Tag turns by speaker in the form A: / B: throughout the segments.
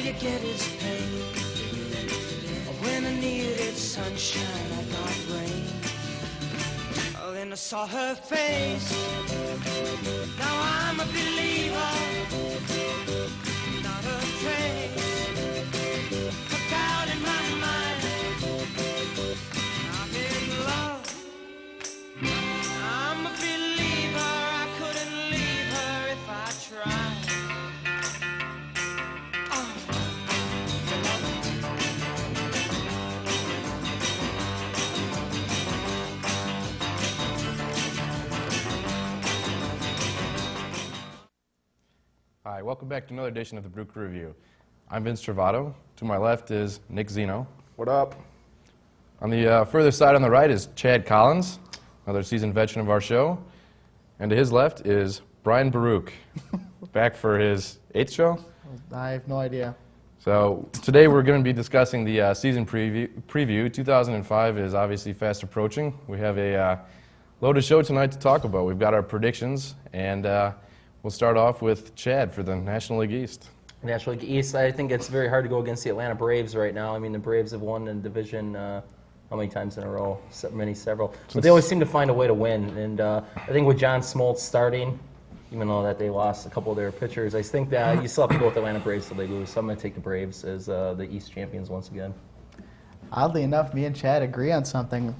A: you get is pain. When I needed sunshine, I got rain. Oh, then I saw her face. Now I'm a believer. Not a trace of doubt in my mind. I'm in love. I'm a believer. I couldn't leave her if I tried.
B: Hi, welcome back to another edition of the Brew Review. I'm Vince Travato. To my left is Nick Zeno.
C: What up?
B: On the further side on the right is Chad Collins, another seasoned veteran of our show. And to his left is Brian Baruch, back for his 8th show?
D: I have no idea.
B: So today we're going to be discussing the season preview. 2005 is obviously fast approaching. We have a loaded show tonight to talk about. We've got our predictions, and we'll start off with Chad for the National League East.
E: National League East, I think it's very hard to go against the Atlanta Braves right now. I mean, the Braves have won in division how many times in a row? Several. But they always seem to find a way to win. And I think with John Smoltz starting, even though that they lost a couple of their pitchers, I think that you still have to go with the Atlanta Braves till they lose. So I'm going to take the Braves as the East champions once again.
D: Oddly enough, me and Chad agree on something.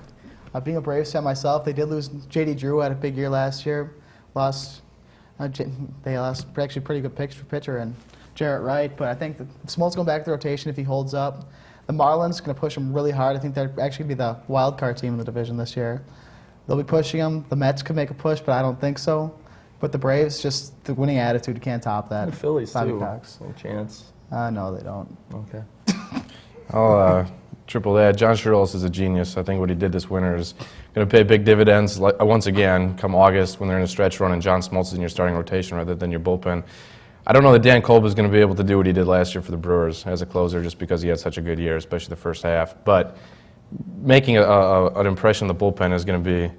D: Being a Braves fan myself, they did lose. J.D. Drew had a big year last year. They lost actually a pretty good pitcher and Jarrett Wright, but I think Smoltz going back to the rotation if he holds up. The Marlins going to push him really hard. I think they're actually going to be the wild card team in the division this year. They'll be pushing them. The Mets could make a push, but I don't think so. But the Braves, just the winning attitude, you can't top that.
E: The Phillies
D: Bobby
E: too.
D: Cox.
E: No chance.
D: No, they don't.
E: Okay.
B: I'll triple that. John Schuerholz is a genius. I think what he did this winter is going to pay big dividends once again come August when they're in a stretch run and John Smoltz is in your starting rotation rather than your bullpen. I don't know that Dan Kolb is going to be able to do what he did last year for the Brewers as a closer just because he had such a good year, especially the first half. But making an impression in the bullpen is going to be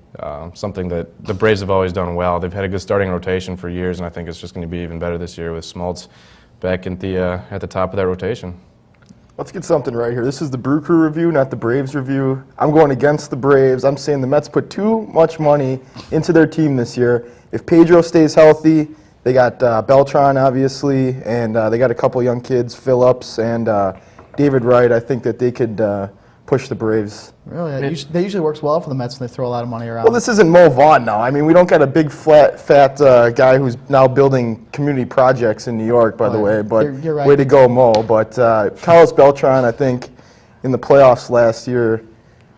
B: something that the Braves have always done well. They've had a good starting rotation for years, and I think it's just going to be even better this year with Smoltz back at the top of that rotation.
C: Let's get something right here. This is the Brew Crew review, not the Braves review. I'm going against the Braves. I'm saying the Mets put too much money into their team this year. If Pedro stays healthy, they got Beltran, obviously, and they got a couple young kids, Phillips and David Wright. I think that they could push the Braves.
D: Really? That usually works well for the Mets when they throw a lot of money around.
C: Well, this isn't Mo Vaughn now. I mean, we don't got a big, fat guy who's now building community projects in New York, by the way. But
D: you're right.
C: Way to go, Mo. But Carlos Beltran, I think, in the playoffs last year,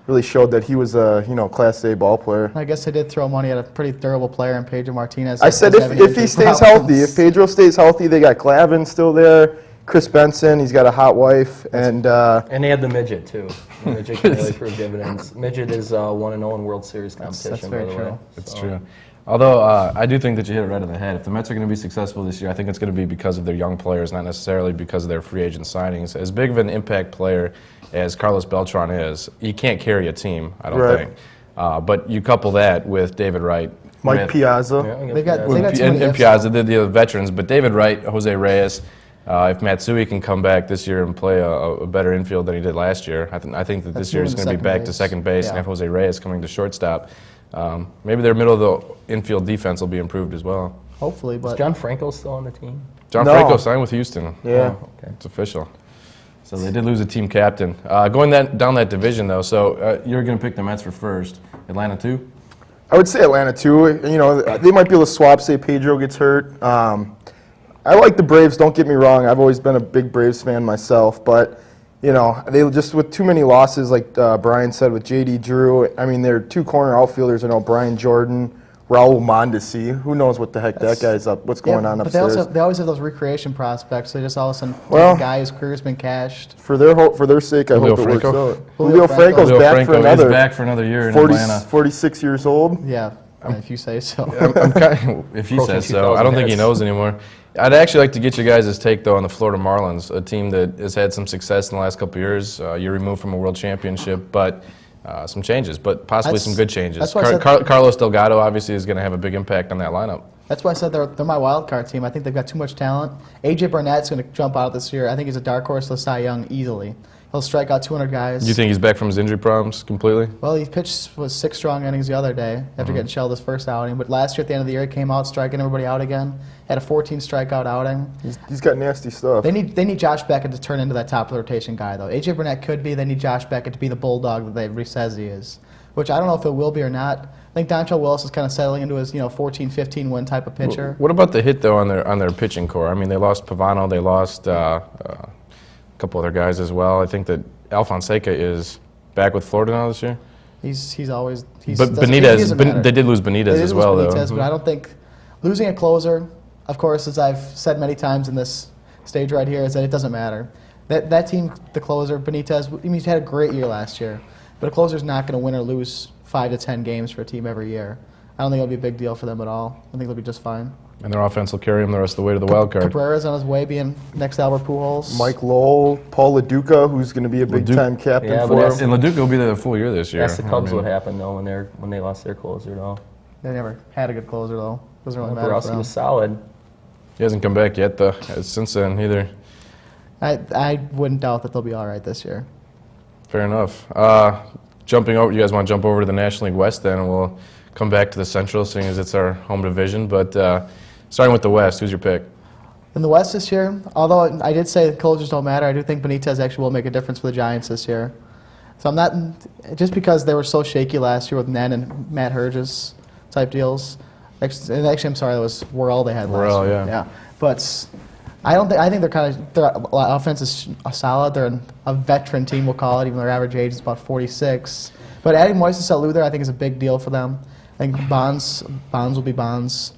C: really showed that he was a Class A ball player.
D: I guess they did throw money at a pretty durable player in Pedro Martinez.
C: I said if he stays healthy, if Pedro stays healthy, they got Glavine still there. Chris Benson, he's got a hot wife, and
E: they had the midget too. The midget can really prove dividends. Midget is 1-0 in World Series competition.
D: That's very
E: by the way.
D: true.
B: It's true. Although I do think that you hit it right on the head. If the Mets are going to be successful this year, I think it's going to be because of their young players, not necessarily because of their free agent signings. As big of an impact player as Carlos Beltran is, he can't carry a team, I don't think. But you couple that with David Wright.
C: Mike Piazza.
E: Yeah,
D: They got
B: and Piazza, the veterans, but David Wright, Jose Reyes. If Matsui can come back this year and play a better infield than he did last year, I think that this year he's going to be back to second base and have Jose Reyes coming to shortstop. Maybe their middle of the infield defense will be improved as well.
D: Hopefully, but
E: Is John Franco still on the team?
B: John Franco signed with Houston.
C: Yeah.
E: Oh, okay.
B: It's official. So they did lose a team captain. Going down that division, though, so you're going to pick the Mets for first. Atlanta, too?
C: I would say Atlanta, too. They might be able to swap, say Pedro gets hurt. I like the Braves, don't get me wrong. I've always been a big Braves fan myself, but, they just, with too many losses, like Brian said, with J.D. Drew, I mean, they're two corner outfielders, Brian Jordan, Raul Mondesi. Who knows what the heck that guy's up, what's going on upstairs.
D: But they always have those recreation prospects, so they just all of a sudden take a guy whose career's been cashed.
C: For their sake, I hope it works out. Julio Franco's
B: back for another year in Atlanta.
C: 46 years old.
D: Yeah, if you say so.
B: If he says so. I don't think he knows anymore. I'd actually like to get you guys' take, though, on the Florida Marlins, a team that has had some success in the last couple of years. You're removed from a world championship, but some changes, but possibly some good changes. Carlos Delgado obviously is going to have a big impact on that lineup.
D: That's why I said they're my wild card team. I think they've got too much talent. A.J. Burnett's going to jump out this year. I think he's a dark horse to Cy Young easily. He'll strike out 200 guys.
B: Do you think he's back from his injury problems completely?
D: Well, he pitched was 6 strong innings the other day after getting shelled his first outing. But last year at the end of the year, he came out striking everybody out again. Had a 14 strikeout outing.
C: He's got nasty stuff.
D: They need Josh Beckett to turn into that top of the rotation guy, though. A.J. Burnett could be. They need Josh Beckett to be the bulldog that everybody says he is, which I don't know if it will be or not. I think Dontrell Willis is kind of settling into his 14, 15 win type of pitcher.
B: What about the hit though on their pitching core? I mean, they lost Pavano, they lost a couple other guys as well. I think that Alfonseca is back with Florida now this year.
D: He's always.
B: But Benitez, they did lose Benitez as well, though.
D: But I don't think losing a closer, of course, as I've said many times in this stage right here, is that it doesn't matter. That team, the closer, Benitez, I mean, he's had a great year last year, but a closer's not going to win or lose 5 to 10 games for a team every year. I don't think it'll be a big deal for them at all. I think they'll be just fine.
B: And their offense will carry them the rest of the way to the wild card.
D: Cabrera's on his way being next Albert Pujols.
C: Mike Lowell, Paul LaDuca, who's going to be a big-time captain for him.
B: And LaDuca will be there the full year this year.
E: That's the Cubs what happened, though, when they lost their closer, though.
D: They never had a good closer, though. Doesn't really matter for
E: Borowski
D: them.
E: was solid.
B: He hasn't come back yet, though, since then, either.
D: I wouldn't doubt that they'll be all right this year.
B: Fair enough. Jumping over, you guys want to jump over to the National League West then, and we'll come back to the Central, seeing as it's our home division. But starting with the West, who's your pick?
D: In the West this year, although I did say the closers don't matter, I do think Benitez actually will make a difference for the Giants this year. So I'm not, just because they were so shaky last year with Nen and Matt Herges type deals. And actually, I'm sorry, that was Worrell they had last year.
B: Yeah.
D: But I think their offense is solid. They're a veteran team, we'll call it, even though their average age is about 46. But adding Moises Alou there, I think, is a big deal for them. I think Bonds will be Bonds.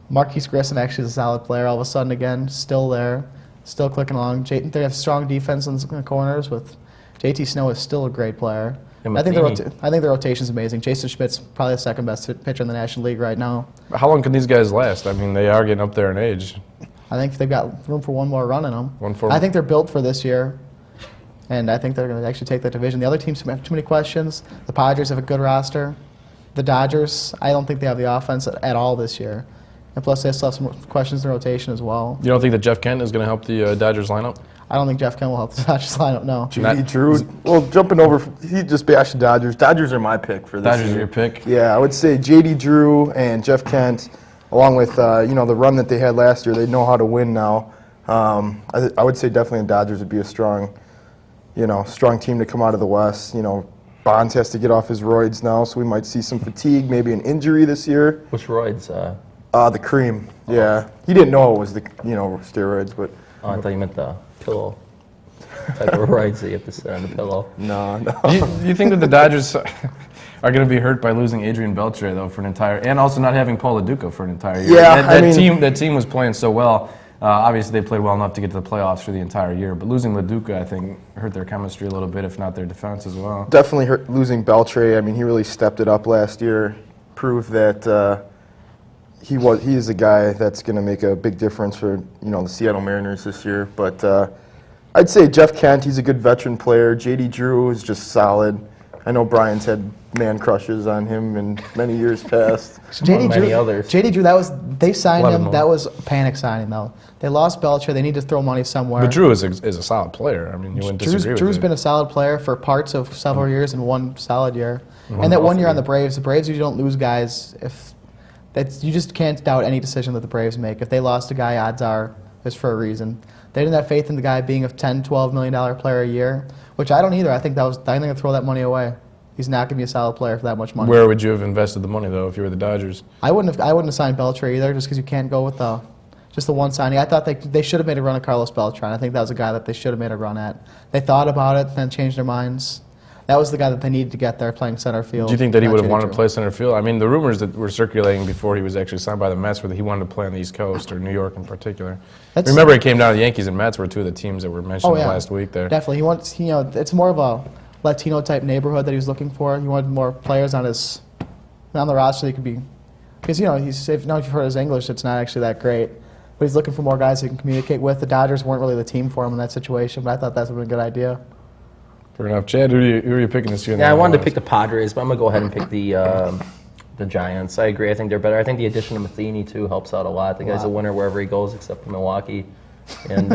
D: Marquise Grissom actually is a solid player all of a sudden again, still there, still clicking along. They have strong defense in the corners with JT Snow is still a great player. I think the rotation is amazing. Jason Schmidt's probably the second best pitcher in the National League right now.
B: How long can these guys last? I mean, they are getting up there in age.
D: I think they've got room for one more run in them.
B: One
D: I think they're built for this year, and I think they're going to actually take that division. The other teams have too many questions. The Padres have a good roster. The Dodgers, I don't think they have the offense at all this year. And plus, they still have some questions in the rotation as well.
B: You don't think that Jeff Kent is going to help the Dodgers lineup?
D: I don't think Jeff Kent will help the Dodgers lineup, no.
C: J.D. Drew, well, jumping over, he just bashed the Dodgers. Dodgers are my pick for this
B: Dodgers
C: year.
B: are your pick?
C: Yeah, I would say J.D. Drew and Jeff Kent, along with the run that they had last year, they know how to win now. I would say definitely the Dodgers would be a strong team to come out of the West. Bonds has to get off his roids now, so we might see some fatigue, maybe an injury this year.
E: Which roids?
C: The cream. Yeah, he didn't know it was the steroids, but.
E: Oh, I thought you meant the pillow type of roids that you have to sit on the pillow.
C: No.
B: Do you think that the Dodgers are going to be hurt by losing Adrian Beltre though for an entire, and also not having Paul LaDuca for an entire year?
C: Yeah,
B: that team was playing so well. Obviously, they played well enough to get to the playoffs for the entire year, but losing LaDuca, I think, hurt their chemistry a little bit, if not their defense as well.
C: Definitely hurt losing Beltre. I mean, he really stepped it up last year, proved that he is a guy that's going to make a big difference for the Seattle Mariners this year. But I'd say Jeff Kent, he's a good veteran player. J.D. Drew is just solid. I know Brian's had man crushes on him in many years past.
D: J.D.
E: Many others.
D: J.D. Drew, they signed him. That was a panic signing, though. They lost Belcher. They need to throw money somewhere.
B: But Drew is a solid player. I mean, you wouldn't disagree with
D: Drew's
B: it.
D: been a solid player for parts of several years and one solid year. And that 1 year on the Braves usually don't lose guys you just can't doubt any decision that the Braves make. If they lost a guy, odds are it's for a reason. They didn't have faith in the guy being a $10, $12 million player a year, which I don't either. I think they'll throw that money away. He's not going to be a solid player for that much money.
B: Where would you have invested the money though if you were the Dodgers?
D: I wouldn't have signed Beltre either, just because you can't go with just the one signing. I thought they should have made a run at Carlos Beltran. I think that was a guy that they should have made a run at. They thought about it, then changed their minds. That was the guy that they needed to get there playing center field.
B: Do you think that he would have wanted to play center field? I mean, the rumors that were circulating before he was actually signed by the Mets were that he wanted to play on the East Coast or New York in particular. Remember, he came down to the Yankees and Mets were two of the teams that were mentioned last week there.
D: Definitely. He wants, it's more of a Latino type neighborhood that he was looking for. He wanted more players on the roster that he could be, because if you've heard his English, it's not actually that great. But he's looking for more guys he can communicate with. The Dodgers weren't really the team for him in that situation, but I thought that would have been a good idea.
B: Fair enough. Chad, who are you picking this year?
E: Yeah, I wanted to pick the Padres, but I'm going to go ahead and pick the the Giants. I agree. I think they're better. I think the addition of Matheny, too, helps out a lot. The guy's a winner wherever he goes except for Milwaukee. And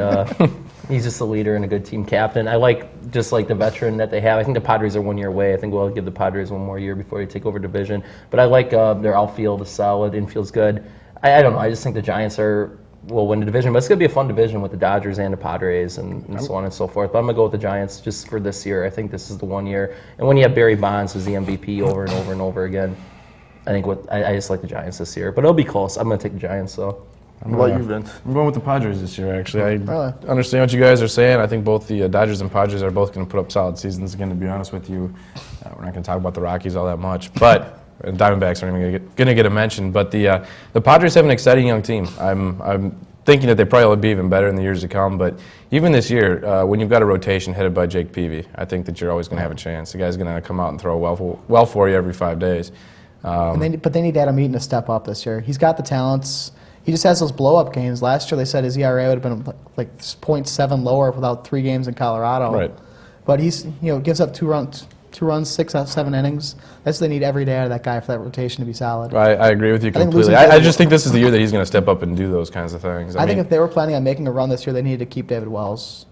E: he's just a leader and a good team captain. I like just like the veteran that they have. I think the Padres are 1 year away. I think we'll give the Padres one more year before they take over division. But I like their outfield is solid, infield's good. I don't know. I just think the Giants will win the division. But it's going to be a fun division with the Dodgers and the Padres and so on and so forth. But I'm going to go with the Giants just for this year. I think this is the 1 year. And when you have Barry Bonds as the MVP over and over and over again, I think I just like the Giants this year. But it'll be close. I'm going to take the Giants, so.
C: What about you, Vince?
B: I'm going with the Padres this year, actually. I
D: Really?
B: understand what you guys are saying. I think both the Dodgers and Padres are both going to put up solid seasons. Again, to be honest with you, we're not going to talk about the Rockies all that much. But and Diamondbacks aren't even going to get a mention. But the Padres have an exciting young team. I'm thinking that they probably will be even better in the years to come. But even this year, when you've got a rotation headed by Jake Peavy, I think that you're always going to have a chance. The guy's going to come out and throw well for you every 5 days.
D: But they need Adam Eaton to step up this year. He's got the talents. He just has those blow-up games. Last year they said his ERA would have been like 0.7 lower without 3 games in Colorado.
B: Right.
D: But he's gives up 2 runs, 6 out of 7 innings. That's what they need every day out of that guy for that rotation to be solid.
B: I agree with you
D: think
B: completely. I just think this is the year that he's going to step up and do those kinds of things.
D: I think if they were planning on making a run this year, they needed to keep David Wells.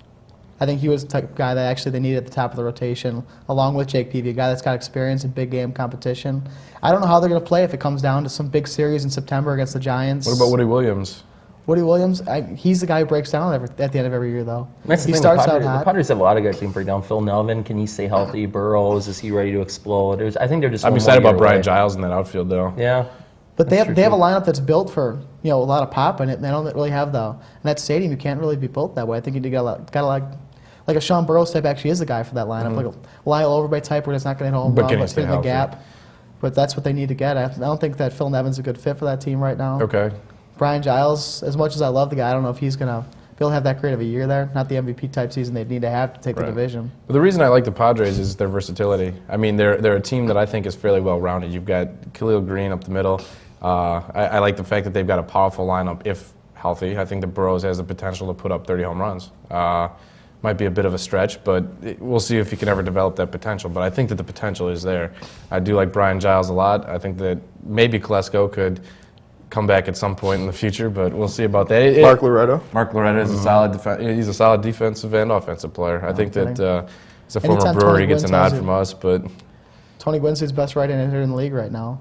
D: I think he was the type of guy that actually they needed at the top of the rotation, along with Jake Peavy, a guy that's got experience in big game competition. I don't know how they're going to play if it comes down to some big series in September against the Giants.
B: What about Woody Williams?
D: Woody Williams, he's the guy who breaks down at the end of every year, though.
E: That's the
D: He
E: thing,
D: starts
E: the
D: out
E: Padres,
D: hot.
E: the Padres have a lot of guys who can break down. Phil Nevin, can he stay healthy? Burrows, is he ready to explode? I think they're just.
B: I'm
E: one
B: excited
E: more
B: about
E: year
B: Brian
E: away.
B: Giles in that outfield, though.
E: Yeah.
D: But they
E: That's
D: have
E: true,
D: a
E: too.
D: lineup that's built for a lot of pop in it. And they don't really have in that stadium. You can't really be built that way. I think you got like a Sean Burrows type actually is the guy for that lineup, like a Lyle Overbay type where it's not going to hit home
B: But
D: run,
B: can he
D: but
B: stay
D: hitting the
B: healthy?
D: gap. But that's what they need to get. I don't think that Phil Nevin's a good fit for that team right now.
B: Okay.
D: Brian Giles, as much as I love the guy, I don't know if he's going to be able to have that great of a year there. Not the MVP type season they'd need to have to take the
B: Right.
D: division.
B: But the reason I like the Padres is their versatility. I mean, they're a team that I think is fairly well-rounded. You've got Khalil Green up the middle. I like the fact that they've got a powerful lineup if healthy. I think that Burrows has the potential to put up 30 home runs. Might be a bit of a stretch, but we'll see if he can ever develop that potential. But I think that the potential is there. I do like Brian Giles a lot. I think that maybe Klesko could come back at some point in the future, but we'll see about that.
C: Mark Loretto.
B: Mark Loretta is he's a solid defensive and offensive player. I think that as a former
D: Anytime
B: Brewer,
D: Tony
B: he gets a
D: Gwynn
B: nod
D: tells you-
B: from us. But
D: Tony Gwynn's the best right-hand hitter in the league right now.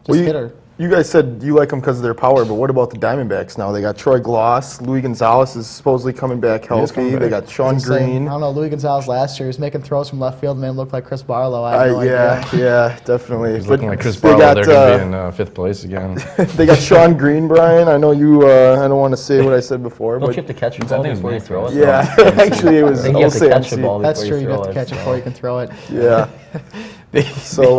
D: Just
C: Well,
D: hitter.
C: you guys said you like them because of their power, but what about the Diamondbacks now? They got Troy Gloss, Louis Gonzalez is supposedly coming back
B: is
C: healthy.
B: coming
C: They
B: back.
C: got Sean
D: Insane.
C: Green.
D: I don't know, Louis Gonzalez last year, he was making throws from left field, the man looked like Chris Barlow. I have no idea.
C: Yeah, definitely.
B: he's looking like Chris
C: they
B: Barlow.
C: got,
B: They're going to be in fifth place again.
C: they got Sean Green, Brian. I know you. I don't want to say what I said before,
E: Don't
C: but
E: you have to catch the
B: I
E: ball
B: think it's
E: before you
B: Mason.
E: throw it?
C: yeah, actually it was.
E: I think you have to catch the
C: OCMC.
E: ball
D: That's
E: before
D: true, you
E: throw
D: have to
E: it,
D: catch it
E: so.
D: before you can throw it.
C: Yeah. So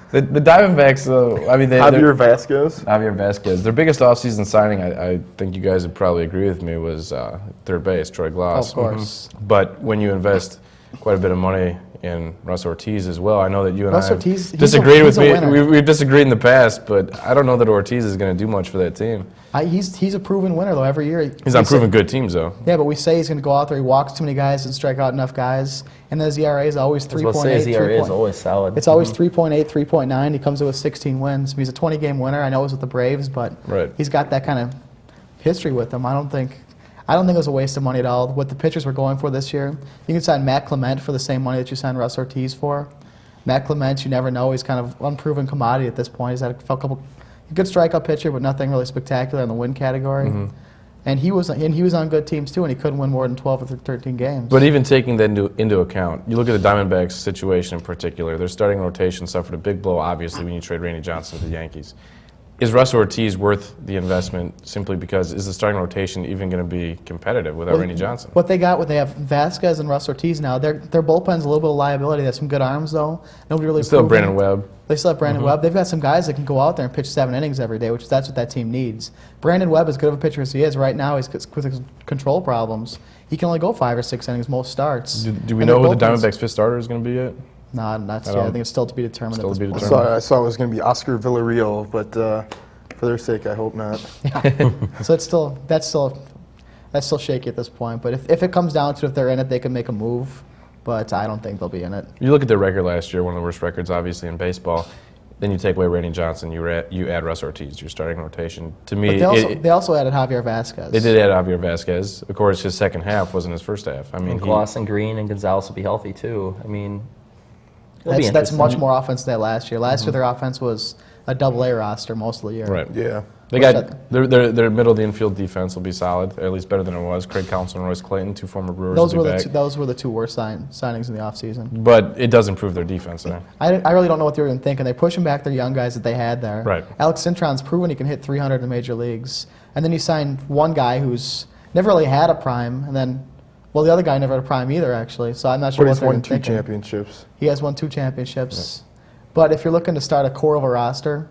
B: The Diamondbacks, though, I mean,
C: Javier Vasquez.
B: Javier Vasquez. Their biggest offseason signing, I think you guys would probably agree with me, was third base, Troy Gloss.
D: Of course.
B: But when you invest quite a bit of money in Russ Ortiz as well, I know that you and
D: Russ
B: I have
D: Ortiz,
B: disagreed
D: he's
B: with
D: a
B: me.
D: winner.
B: We've disagreed in the past, but I don't know that Ortiz is going to do much for that team.
D: He's a proven winner, though, every year.
B: He's on proven good teams, though.
D: Yeah, but we say he's going to go out there, he walks too many guys and strike out enough guys, and his ERA is always
E: I was about to say his
D: 3.8.
E: ERA is always solid.
D: It's always 3.8, 3.9. He comes in with 16 wins. He's a 20-game winner. I know it was with the Braves, but
B: Right.
D: he's got that kind of history with him. I don't think it was a waste of money at all. What the pitchers were going for this year, you can sign Matt Clement for the same money that you signed Russ Ortiz for. Matt Clement, you never know. He's kind of unproven commodity at this point. He's had a couple good strikeout pitcher, but nothing really spectacular in the win category.
B: Mm-hmm.
D: And he was on good teams too, and he couldn't win more than 12 or 13 games.
B: But even taking that into account, you look at the Diamondbacks situation in particular. Their starting rotation suffered a big blow, obviously, when you trade Randy Johnson to the Yankees. Is Russ Ortiz worth the investment simply because is the starting rotation even going to be competitive without Randy Johnson?
D: What they have Vasquez and Russ Ortiz now. Their bullpen's a little bit of liability. They have some good arms though. Nobody really.
B: Still
D: proven-
B: Brandon Webb.
D: They still have Brandon Webb. They've got some guys that can go out there and pitch 7 innings every day, that's what that team needs. Brandon Webb, as good of a pitcher as he is right now, he's with his control problems. He can only go 5 or 6 innings most starts.
B: Do we
D: And
B: know
D: their
B: who the
D: bullpen's-
B: Diamondbacks' fifth starter is going to be yet?
D: Nah, not yet.
B: don't-
D: I think it's still to be determined.
B: Still
D: at
B: to
D: this
B: be
D: point.
B: determined.
C: I saw it was going to be Oscar Villarreal, but for their sake, I hope not.
D: So that's still shaky at this point. But if it comes down to if they're in it, they can make a move. But I don't think they'll be in it.
B: You look at their record last year, one of the worst records, obviously, in baseball. then you take away Randy Johnson, you add Russ Ortiz to your starting rotation. To me,
D: But they also added Javier Vasquez.
B: they did add Javier Vasquez. Of course, his second half wasn't his first half. I mean,
E: And Gloss and Green and Gonzalez will be healthy too. I mean, it'll be
D: That's
E: interesting.
D: much more offense than last year. Last year, their offense was a double-A roster most of the year.
B: right.
C: Yeah.
B: They got their middle of the infield defense will be solid, at least better than it was. Craig Counsell and Royce Clayton, two former Brewers,
D: Those
B: will
D: were
B: be
D: the
B: back.
D: those were the two worst signings in the offseason.
B: But it does improve their defense there.
D: I really don't know what they were even thinking. They pushing back their young guys that they had there.
B: Right.
D: Alex Cintron's proven he can hit 300 in the major leagues, and then you signed one guy who's never really had a prime, and then, well, the other guy never had a prime either, actually. So I'm not sure
C: But
D: what
C: he's
D: they're
C: won
D: even
C: 2
D: thinking.
C: championships.
D: He has won 2 championships. But if you're looking to start a core of a roster,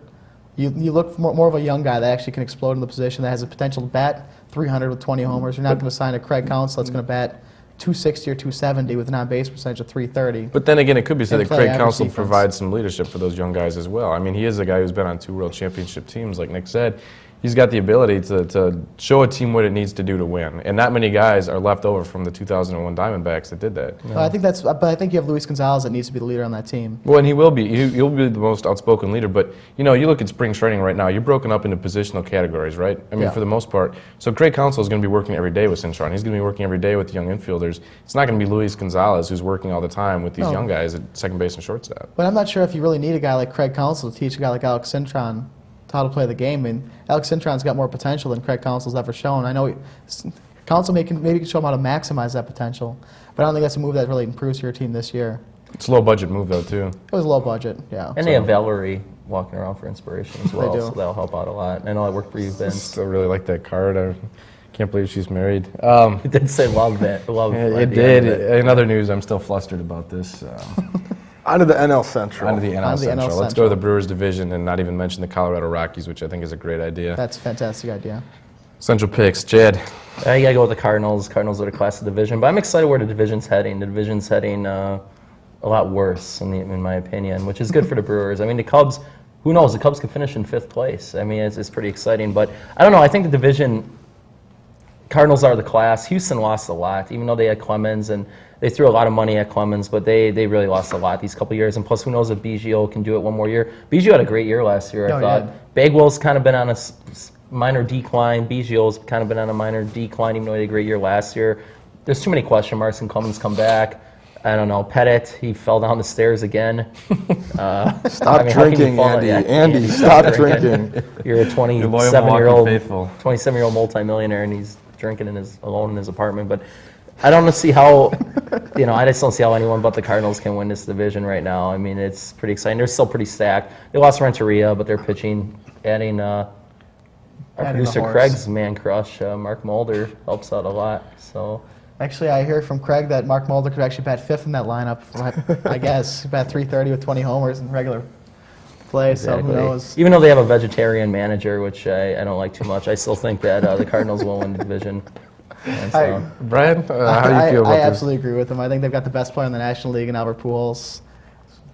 D: you look for more of a young guy that actually can explode in the position, that has the potential to bat 300 with 20 homers. You're not going to sign a Craig Counsell that's going to bat 260 or 270 with an on-base percentage of 330.
B: But then again, it could be said
D: And
B: that
D: play
B: Craig
D: average
B: Counsell
D: defense.
B: provides some leadership for those young guys as well. I mean, he is a guy who's been on 2 World Championship teams, like Nick said. He's got the ability to show a team what it needs to do to win. And not many guys are left over from the 2001 Diamondbacks that did that.
D: But I think you have Luis Gonzalez that needs to be the leader on that team.
B: Well, and he will be. He'll be the most outspoken leader. But, you look at spring training right now, you're broken up into positional categories, right? I mean,
D: Yeah.
B: for the most part. So Craig Counsell is going to be working every day with Cintron. He's going to be working every day with the young infielders. It's not going to be Luis Gonzalez who's working all the time with these
D: No.
B: young guys at second base and shortstop.
D: But I'm not sure if you really need a guy like Craig Counsell to teach a guy like Alex Cintron how to play the game. I mean, Alex Cintron's got more potential than Craig Counsell's ever shown. I know Counsell maybe can show him how to maximize that potential, but I don't think that's a move that really improves your team this year.
B: It's a low budget move, though, too.
D: It was low budget, yeah.
E: And they have Valerie walking around for inspiration as well,
D: do.
E: so that'll help out a lot. I know that worked for you, Vince.
B: I really like that card. I can't believe she's married.
E: It did say love that. Love.
B: It
E: at the
B: did.
E: end of it.
B: In other news, I'm still flustered about this.
C: On to the NL Central.
B: On to the NL
D: On to the NL
B: Central. Let's go to
D: Central.
B: the Brewers division and not even mention the Colorado Rockies, which I think is a great idea.
D: That's a fantastic idea.
B: Central picks, Chad.
E: You gotta go with the Cardinals. Cardinals are the class of division, but I'm excited where the division's heading. The division's heading a lot worse, in my opinion, which is good for the Brewers. I mean, the Cubs. Who knows? The Cubs could finish in 5th place. I mean, it's pretty exciting, but I don't know. I think the division. Cardinals are the class. Houston lost a lot, even though they had Clemens and they threw a lot of money at Clemens, but they really lost a lot these couple years. And plus, who knows if Biggio can do it one more year? Biggio had a great year last year, I
D: he
E: thought. Bagwell's kind of been on a minor decline. Biggio's kind of been on a minor decline, even though he had a great year last year. There's too many question marks, and Clemens come back. I don't know. Pettit, he fell down the stairs again.
C: Stop drinking, Andy. Andy, stop drinking.
E: You're a
B: Milwaukee
E: 27-year-old
B: faithful.
E: 27-year-old multimillionaire, and he's drinking alone in his apartment. But I don't see how, I just don't see how anyone but the Cardinals can win this division right now. I mean, it's pretty exciting. They're still pretty stacked. They lost Renteria, but they're pitching, adding our
D: Adding the
E: producer
D: horse.
E: Craig's man crush, Mark Mulder, helps out a lot. So
D: Actually, I hear from Craig that Mark Mulder could actually bat 5th in that lineup. I guess bat 330 with 20 homers in regular play. So who knows?
E: Even though they have a vegetarian manager, which I don't like too much, I still think that the Cardinals will win the division. And so,
B: Brian, how do you feel about
D: I
B: this?
D: absolutely agree with him. I think they've got the best player in the National League in Albert Pujols.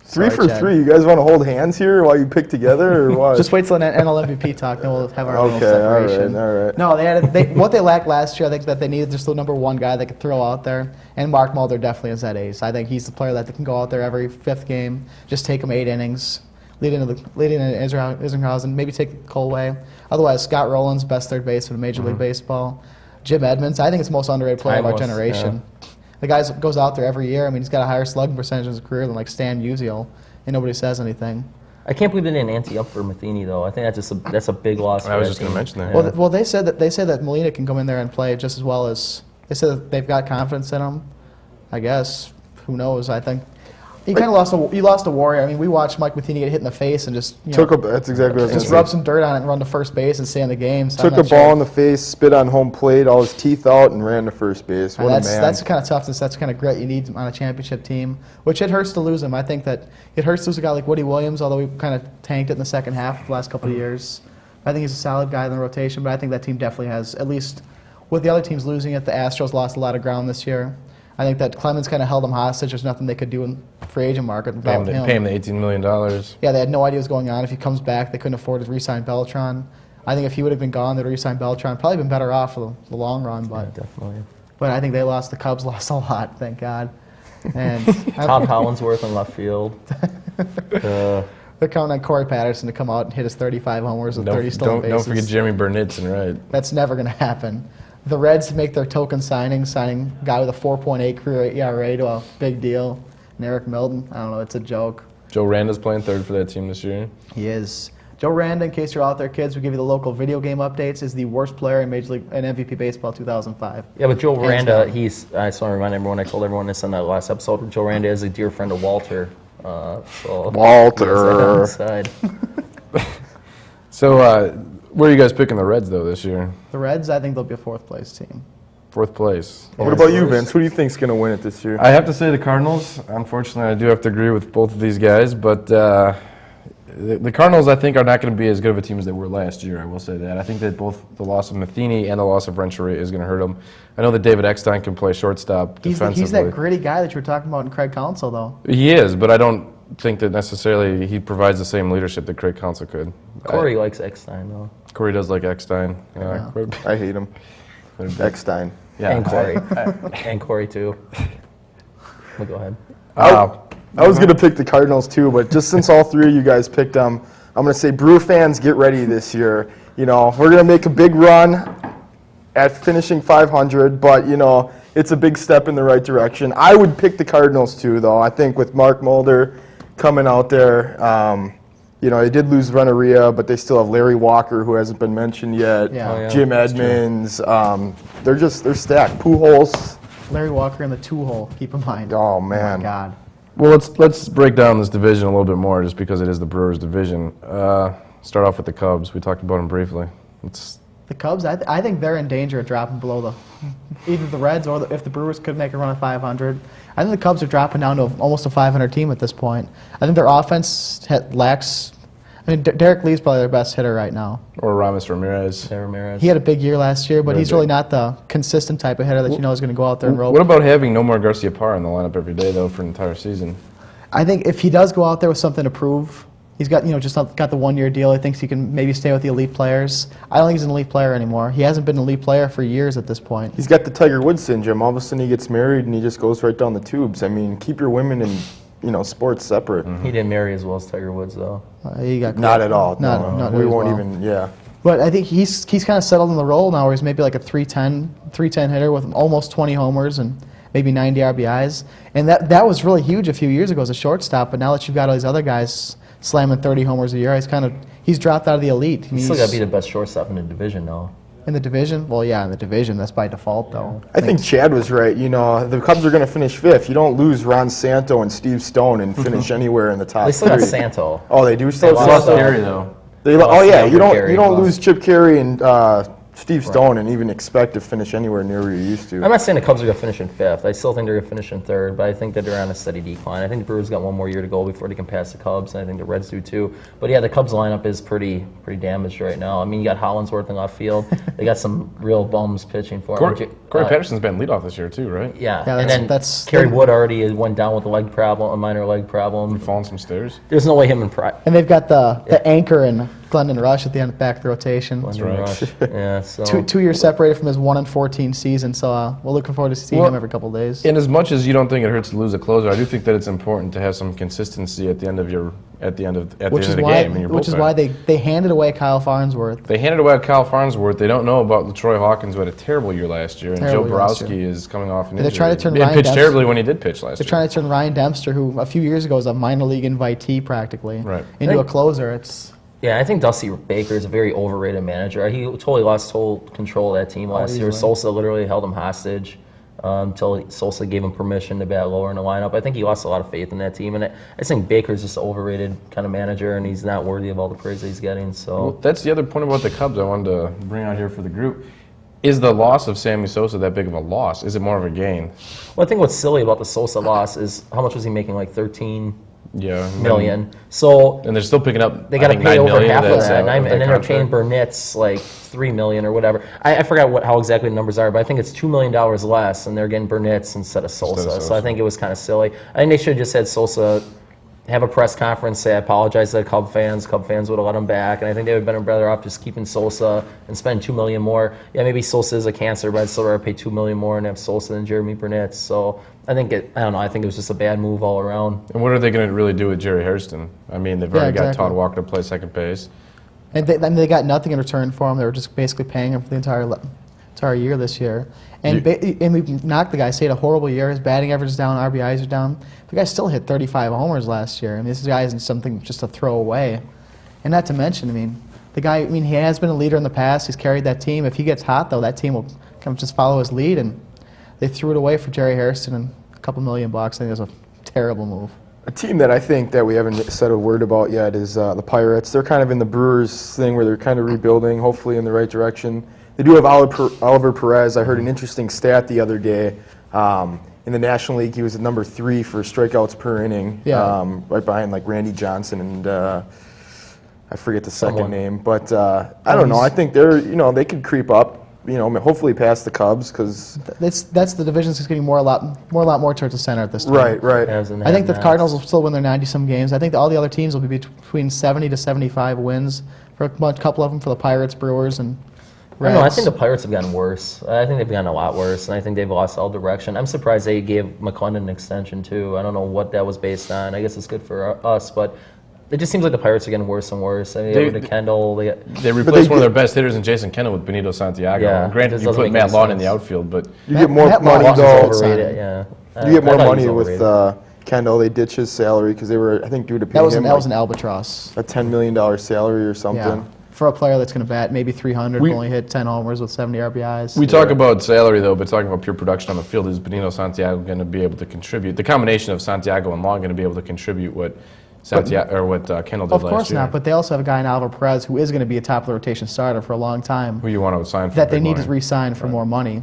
C: 3
D: Sorry,
C: for
D: Chad.
C: 3. You guys want to hold hands here while you pick together, or what?
D: Just wait till an NL MVP talk, then we'll have our little
C: Okay, all right,
D: separation.
C: all right.
D: No, what they lacked last year, I think that they needed just the number 1 guy they could throw out there, and Mark Mulder definitely is that ace. I think he's the player that can go out there every 5th game, just take him 8 innings, lead into Isringhausen, maybe take Cole away. Otherwise, Scott Rowland's best third baseman in Major League Baseball. Jim Edmonds, I think it's the most underrated player of our
E: Timeless,
D: generation. The guy goes out there every year. I mean, he's got a higher slugging percentage in his career than like Stan Musial, and nobody says anything.
E: I can't believe they didn't ante up for Matheny, though. I think that's a big loss.
B: I was just going to mention that.
E: Yeah.
D: Well, they said that Molina can come in there and play just as well as they said that they've got confidence in him. I guess who knows? I think he kind of lost a warrior. I mean, we watched Mike Matheny get hit in the face and just
C: That's exactly what I was
D: just
C: going
D: rub
C: to say.
D: some dirt on it and run to first base and stay in the game. So I'm
C: Took a
D: not
C: ball
D: sure.
C: in the face, spit on home plate, all his teeth out, and ran to first base. What a man.
D: That's the kind of toughness, that's the kind of grit you need on a championship team, which it hurts to lose him. I think that it hurts to lose a guy like Woody Williams, although we kind of tanked it in the second half the last couple of years. I think he's a solid guy in the rotation, but I think that team definitely has, at least with the other teams losing it, the Astros lost a lot of ground this year. I think that Clemens kind of held them hostage. There's nothing they could do in the free agent market without him.
B: Pay him the $18 million.
D: Yeah, they had no idea what was going on. If he comes back, they couldn't afford to re-sign Beltran. I think if he would have been gone, they'd re-sign Beltran. Probably been better off for the long run, but
E: Definitely.
D: I think they lost. The Cubs lost a lot, thank God. And
E: Todd Hollinsworth in left field.
D: They're counting on Corey Patterson to come out and hit his 35 homers with 30 stolen bases.
B: Don't forget Jeremy Burnitz, right?
D: That's never going to happen. The Reds make their token signing a guy with a 4.8 career ERA to a big deal. And Eric Milton, I don't know, it's a joke.
B: Joe Randa's playing third for that team this year.
D: He is. Joe Randa, in case you're out there, kids, we give you the local video game updates, is the worst player in Major League and MVP Baseball 2005.
E: Yeah, but Joe
D: Hands
E: Randa,
D: down.
E: I just want to remind everyone, I told everyone this on that last episode, Joe Randa is a dear friend of Walter. So
C: Walter.
E: he has that on his side.
B: So, where are you guys picking the Reds, though, this year?
D: The Reds, I think they'll be a fourth-place team.
B: Fourth place.
C: What about you, Vince? Who do you think's going to win it this year?
B: I have to say the Cardinals. Unfortunately, I do have to agree with both of these guys, but the Cardinals, I think, are not going to be as good of a team as they were last year. I will say that. I think that both the loss of Matheny and the loss of Rencheria is going to hurt them. I know that David Eckstein can play shortstop defensively.
D: He's that gritty guy that you were talking about in Craig Counsell, though.
B: He is, but I don't think that necessarily he provides the same leadership that Craig Counsell could.
E: Corey likes Eckstein, though.
B: Corey does like Eckstein.
D: Yeah.
C: I hate him. Eckstein.
B: Yeah.
E: And Corey. And Corey, too. Well, go ahead.
C: I was going to pick the Cardinals too, but just since all three of you guys picked them, I'm going to say Brew fans, get ready this year. You know, we're going to make a big run at finishing 500, but, you know, it's a big step in the right direction. I would pick the Cardinals too, though. I think with Mark Mulder coming out there, you know, they did lose Renneria, but they still have Larry Walker, who hasn't been mentioned yet.
D: Yeah. Oh,
E: yeah,
C: Jim Edmonds. They're stacked. Pujols.
D: Larry Walker in the two-hole, keep in mind.
C: Oh, man.
D: Oh, my God.
B: Well, let's break down this division a little bit more, just because it is the Brewers' division. Start off with the Cubs. We talked about them briefly.
D: The Cubs, I think they're in danger of dropping below either the Reds or if the Brewers could make a run at 500. I think the Cubs are dropping down to almost a 500 team at this point. I think their offense lacks. I mean, Derek Lee's probably their best hitter right now.
B: Or Ramis Ramirez.
E: Sarah Ramirez.
D: He had a big year last year, but
B: Really
D: he's
B: big.
D: really not the consistent type of hitter that you know is going to go out there and rope.
B: What about having Nomar Garcia Parra in the lineup every day, though, for an entire season?
D: I think if he does go out there with something to prove, he's got just got the 1 year deal. He thinks he can maybe stay with the elite players. I don't think he's an elite player anymore. He hasn't been an elite player for years at this point.
C: He's got the Tiger Woods syndrome. All of a sudden he gets married and he just goes right down the tubes. I mean, keep your women and sports separate.
E: He didn't marry as well as Tiger Woods, though.
D: He got
C: Not at all.
D: Not
C: we
D: as
C: won't
D: well.
C: even. Yeah.
D: But I think he's kind of settled in the role now, where he's maybe like a 310 hitter with almost 20 homers and maybe 90 RBIs. And that was really huge a few years ago as a shortstop. But now that you've got all these other guys slamming 30 homers a year, he's dropped out of the elite.
E: He's still got to be the best shortstop in the division, though.
D: In the division? Well, yeah, in the division. That's by default, though.
C: I think Chad was right. You know, the Cubs are going to finish fifth. You don't lose Ron Santo and Steve Stone and finish anywhere in the top
E: They still got
C: three.
E: Santo.
C: Oh, they do still.
E: lost
C: Santo?
E: Gary,
B: though.
C: Oh yeah, you don't
E: Gary
C: you don't
E: lost.
C: lose Chip Carey and Steve Stone and even expect to finish anywhere near where you used to.
E: I'm not saying the Cubs are going to finish in fifth. I still think they're going to finish in third, but I think that they're on a steady decline. I think the Brewers got one more year to go before they can pass the Cubs, and I think the Reds do too. But yeah, the Cubs lineup is pretty damaged right now. I mean, you got Hollinsworth in left field. They got some real bums pitching for them.
B: Corey Patterson's been leadoff this year, too, right?
E: Yeah,
D: Yeah,
E: and then
D: that's
E: Kerry Wood already went down with a minor leg problem.
B: Falling some stairs.
E: There's no way him and
D: And they've got the anchor in Glendon Rush at the end of the back of the rotation.
B: right.
E: Yeah, so
D: 2 years separated from his 1-14 season, so we're looking forward to seeing him every couple of days.
B: And as much as you don't think it hurts to lose a closer, I do think that it's important to have some consistency at the end of the game in your
D: Which is
B: bullpen.
D: why they handed away Kyle Farnsworth.
B: They handed away Kyle Farnsworth. They don't know about LaTroy Hawkins, who had a terrible year last year, and
D: Terrible
B: Joe
D: year last
B: Borowski is coming off an
D: They're
B: injury.
D: trying to turn
B: He
D: Ryan
B: pitched
D: Dempster-
B: terribly when he did pitch last
D: They're
B: year.
D: trying to turn Ryan Dempster, who a few years ago was a minor league invitee practically,
B: Right.
D: into a closer.
E: yeah, I think Dusty Baker is a very overrated manager. He totally lost total control of that team last year.
D: easily.
E: Sosa literally held him hostage until Sosa gave him permission to bat lower in the lineup. I think he lost a lot of faith in that team, and I just think Baker's just an overrated kind of manager, and he's not worthy of all the praise that he's getting. So
B: Well, that's the other point about the Cubs I wanted to bring out here for the group. Is the loss of Sammy Sosa that big of a loss? Is it more of a gain?
E: well, I think what's silly about the Sosa loss is how much was he making? Like 13
B: Yeah.
E: million. So
B: And they're still picking up.
E: they got to
B: I think,
E: pay
B: $9
E: over
B: million
E: half of
B: that's,
E: that,
B: of
E: and then they're paying
B: contract.
E: Burnett's like $3 million or whatever. I forgot how exactly the numbers are, but I think it's $2 million less, and they're getting Burnett's instead of Sosa. So I
B: Sosa.
E: think it was kind of silly. I think they should have just had Sosa have a press conference, say I apologize to the Cub fans. Cub fans would have let him back, and I think they would have been better off just keeping Sosa and spend $2 million more. Yeah, maybe Sosa is a cancer, but I'd still rather pay $2 million more and have Sosa than Jeremy Burnett. So I think I don't know. I think it was just a bad move all around.
B: And what are they going to really do with Jerry Hairston? I mean, they've already got Todd Walker to play second base.
D: And they got nothing in return for him. They were just basically paying him for the entire year this year. And we knocked the guy. He had a horrible year. His batting average is down, RBIs are down. The guy still hit 35 homers last year. I mean, this guy isn't something just to throw away. And not to mention, I mean, the guy, I mean, he has been a leader in the past. He's carried that team. If he gets hot, though, that team will kind of just follow his lead. And they threw it away for Jerry Hairston and a couple $1 million. I think it was a terrible move.
C: A team that I think that we haven't said a word about yet is the Pirates. They're kind of in the Brewers thing where they're kind of rebuilding, hopefully in the right direction. They do have Oliver Perez. I heard an interesting stat the other day. In the National League, he was at number 3 for strikeouts per inning, right behind like Randy Johnson and I forget the second name. But I don't know. I think they could creep up. Hopefully past the Cubs because
D: that's the division's just getting a lot more towards the center at this time.
C: Right.
D: I think the Cardinals will still win their 90-some games. I think all the other teams will be between 70 to 75 wins for a couple of them for the Pirates, Brewers, and Reds.
E: I don't know. I think the Pirates have gotten worse. I think they've gotten a lot worse, and I think they've lost all direction. I'm surprised they gave McClendon an extension too. I don't know what that was based on. I guess it's good for us, but it just seems like the Pirates are getting worse and worse. I mean, they went to Kendall. They
B: replaced one of their best hitters in Jason Kendall with Benito Santiago.
E: Yeah,
B: granted, you put Matt Lawn in the outfield, but
C: you get more money
E: Lawson's
C: though.
E: overrated. Yeah,
C: You get more money with Kendall. They ditched his salary because they were, I think, due to pay him
D: that was an albatross.
C: a $10 million salary or something.
D: Yeah. For a player that's going to bat maybe 300, only hit 10 homers with 70 RBIs.
B: We talk about salary, though, but talking about pure production on the field, is Benito Santiago going to be able to contribute? The combination of Santiago and Long going to be able to contribute what Kendall did last year?
D: Of course not, but they also have a guy in Oliver Perez who is going to be a top-of-the-rotation starter for a long time.
B: Who you want to sign for
D: that they
B: big
D: need
B: money.
D: to re-sign for more money.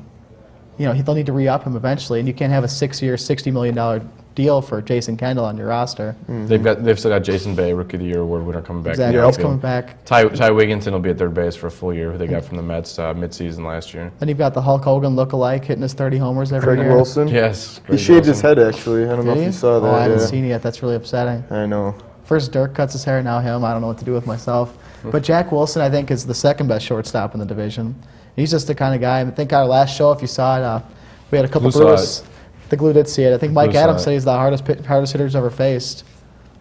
D: They'll need to re-up him eventually, and you can't have a 6-year, $60 million deal for Jason Kendall on your roster.
B: They've still got Jason Bay, Rookie of the Year award winner, coming back.
D: Exactly, he's coming back.
B: Ty Wigginton will be at third base for a full year, who they got from the Mets mid-season last year.
D: Then you've got the Hulk Hogan look-alike hitting his 30 homers every
C: Craig
D: year.
C: Wilson.
B: Yes.
C: He shaved his head, actually. I don't know if you saw that.
D: Oh, I haven't seen it yet. That's really upsetting.
C: I know.
D: First Dirk cuts his hair, now him. I don't know what to do with myself. But Jack Wilson, I think, is the second best shortstop in the division. He's just the kind of guy. I think our last show, if you saw it, we had a couple Brewers. The Glue did see it. I think Mike Adams said he's the hardest hitter he's ever faced,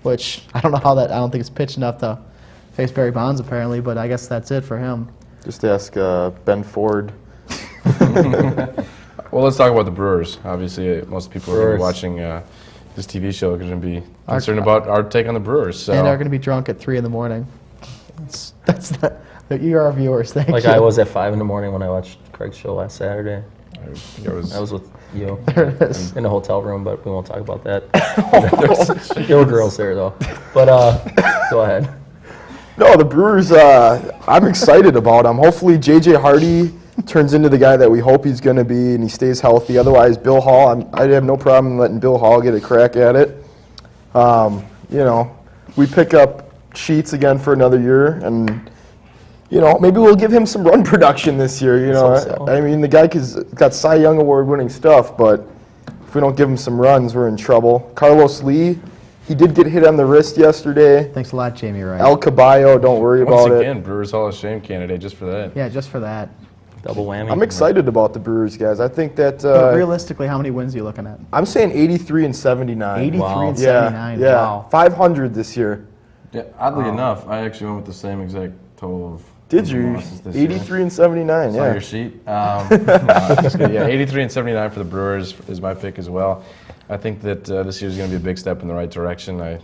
D: which I don't know how that. I don't think it's pitched enough to face Barry Bonds apparently, but I guess that's it for him.
C: Just ask Ben Ford.
B: Well, let's talk about the Brewers. Obviously, most people are going to be watching this TV show are going to be concerned about our take on the Brewers. So.
D: And they're going to be drunk at 3 in the morning. That's our viewers. Thank you.
E: Like I was at 5 in the morning when I watched Craig's show last Saturday.
B: I
E: was with you
D: There it is.
E: in a hotel room, but we won't talk about that. There were girls there though. But go ahead.
C: No, the Brewers, I'm excited about them. Hopefully J.J. Hardy turns into the guy that we hope he's going to be and he stays healthy. Otherwise, Bill Hall, I have no problem letting Bill Hall get a crack at it. We pick up Sheets again for another year, and maybe we'll give him some run production this year.
E: So.
C: I mean, the guy got Cy Young Award-winning stuff, but if we don't give him some runs, we're in trouble. Carlos Lee, he did get hit on the wrist yesterday.
D: Thanks a lot, Jamie Wright.
C: El Caballo, don't worry about
B: Once again,
C: it.
B: Brewers Hall of Shame candidate just for that.
D: Yeah, just for that.
E: Double whammy.
C: I'm excited about the Brewers, guys. I think that
D: But realistically, how many wins are you looking at?
C: I'm saying 83 and 79.
D: 83
E: Wow.
D: and
C: Yeah,
D: 79.
C: yeah.
D: Wow.
C: 500 this year.
B: Yeah, oddly enough, I actually went with the same exact total of
C: Did you?
B: losses this year.
C: 83 and 79,
B: It's
C: yeah.
B: on your sheet. No, just kidding. Yeah, 83 and 79 for the Brewers is my pick as well. I think that this year is going to be a big step in the right direction. I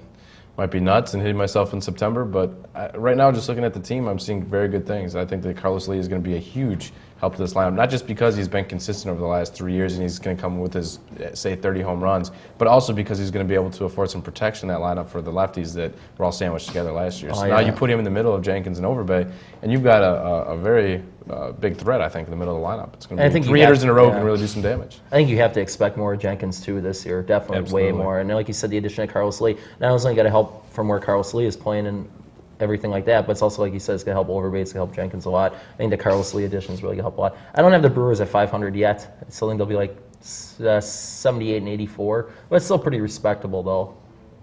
B: might be nuts and hitting myself in September, but right now, just looking at the team, I'm seeing very good things. I think that Carlos Lee is going to be a huge help to this lineup, not just because he's been consistent over the last 3 years and he's going to come with his, say, 30 home runs, but also because he's going to be able to afford some protection in that lineup for the lefties that were all sandwiched together last year. So now you put him in the middle of Jenkins and Overbay, and you've got a very big threat, I think, in the middle of the lineup. It's going to be 3 hitters in a row who can really do some damage.
E: I think you have to expect more of Jenkins too this year, definitely
B: Absolutely.
E: way more. And like you said, the addition of Carlos Lee, not only got to help from where Carlos Lee is playing and everything like that, but it's also, like you said, it's going to help Overbay, it's going to help Jenkins a lot. I think the Carlos Lee addition is really going to help a lot. I don't have the Brewers at 500 yet. I still think they'll be like 78 and 84, but it's still pretty respectable though.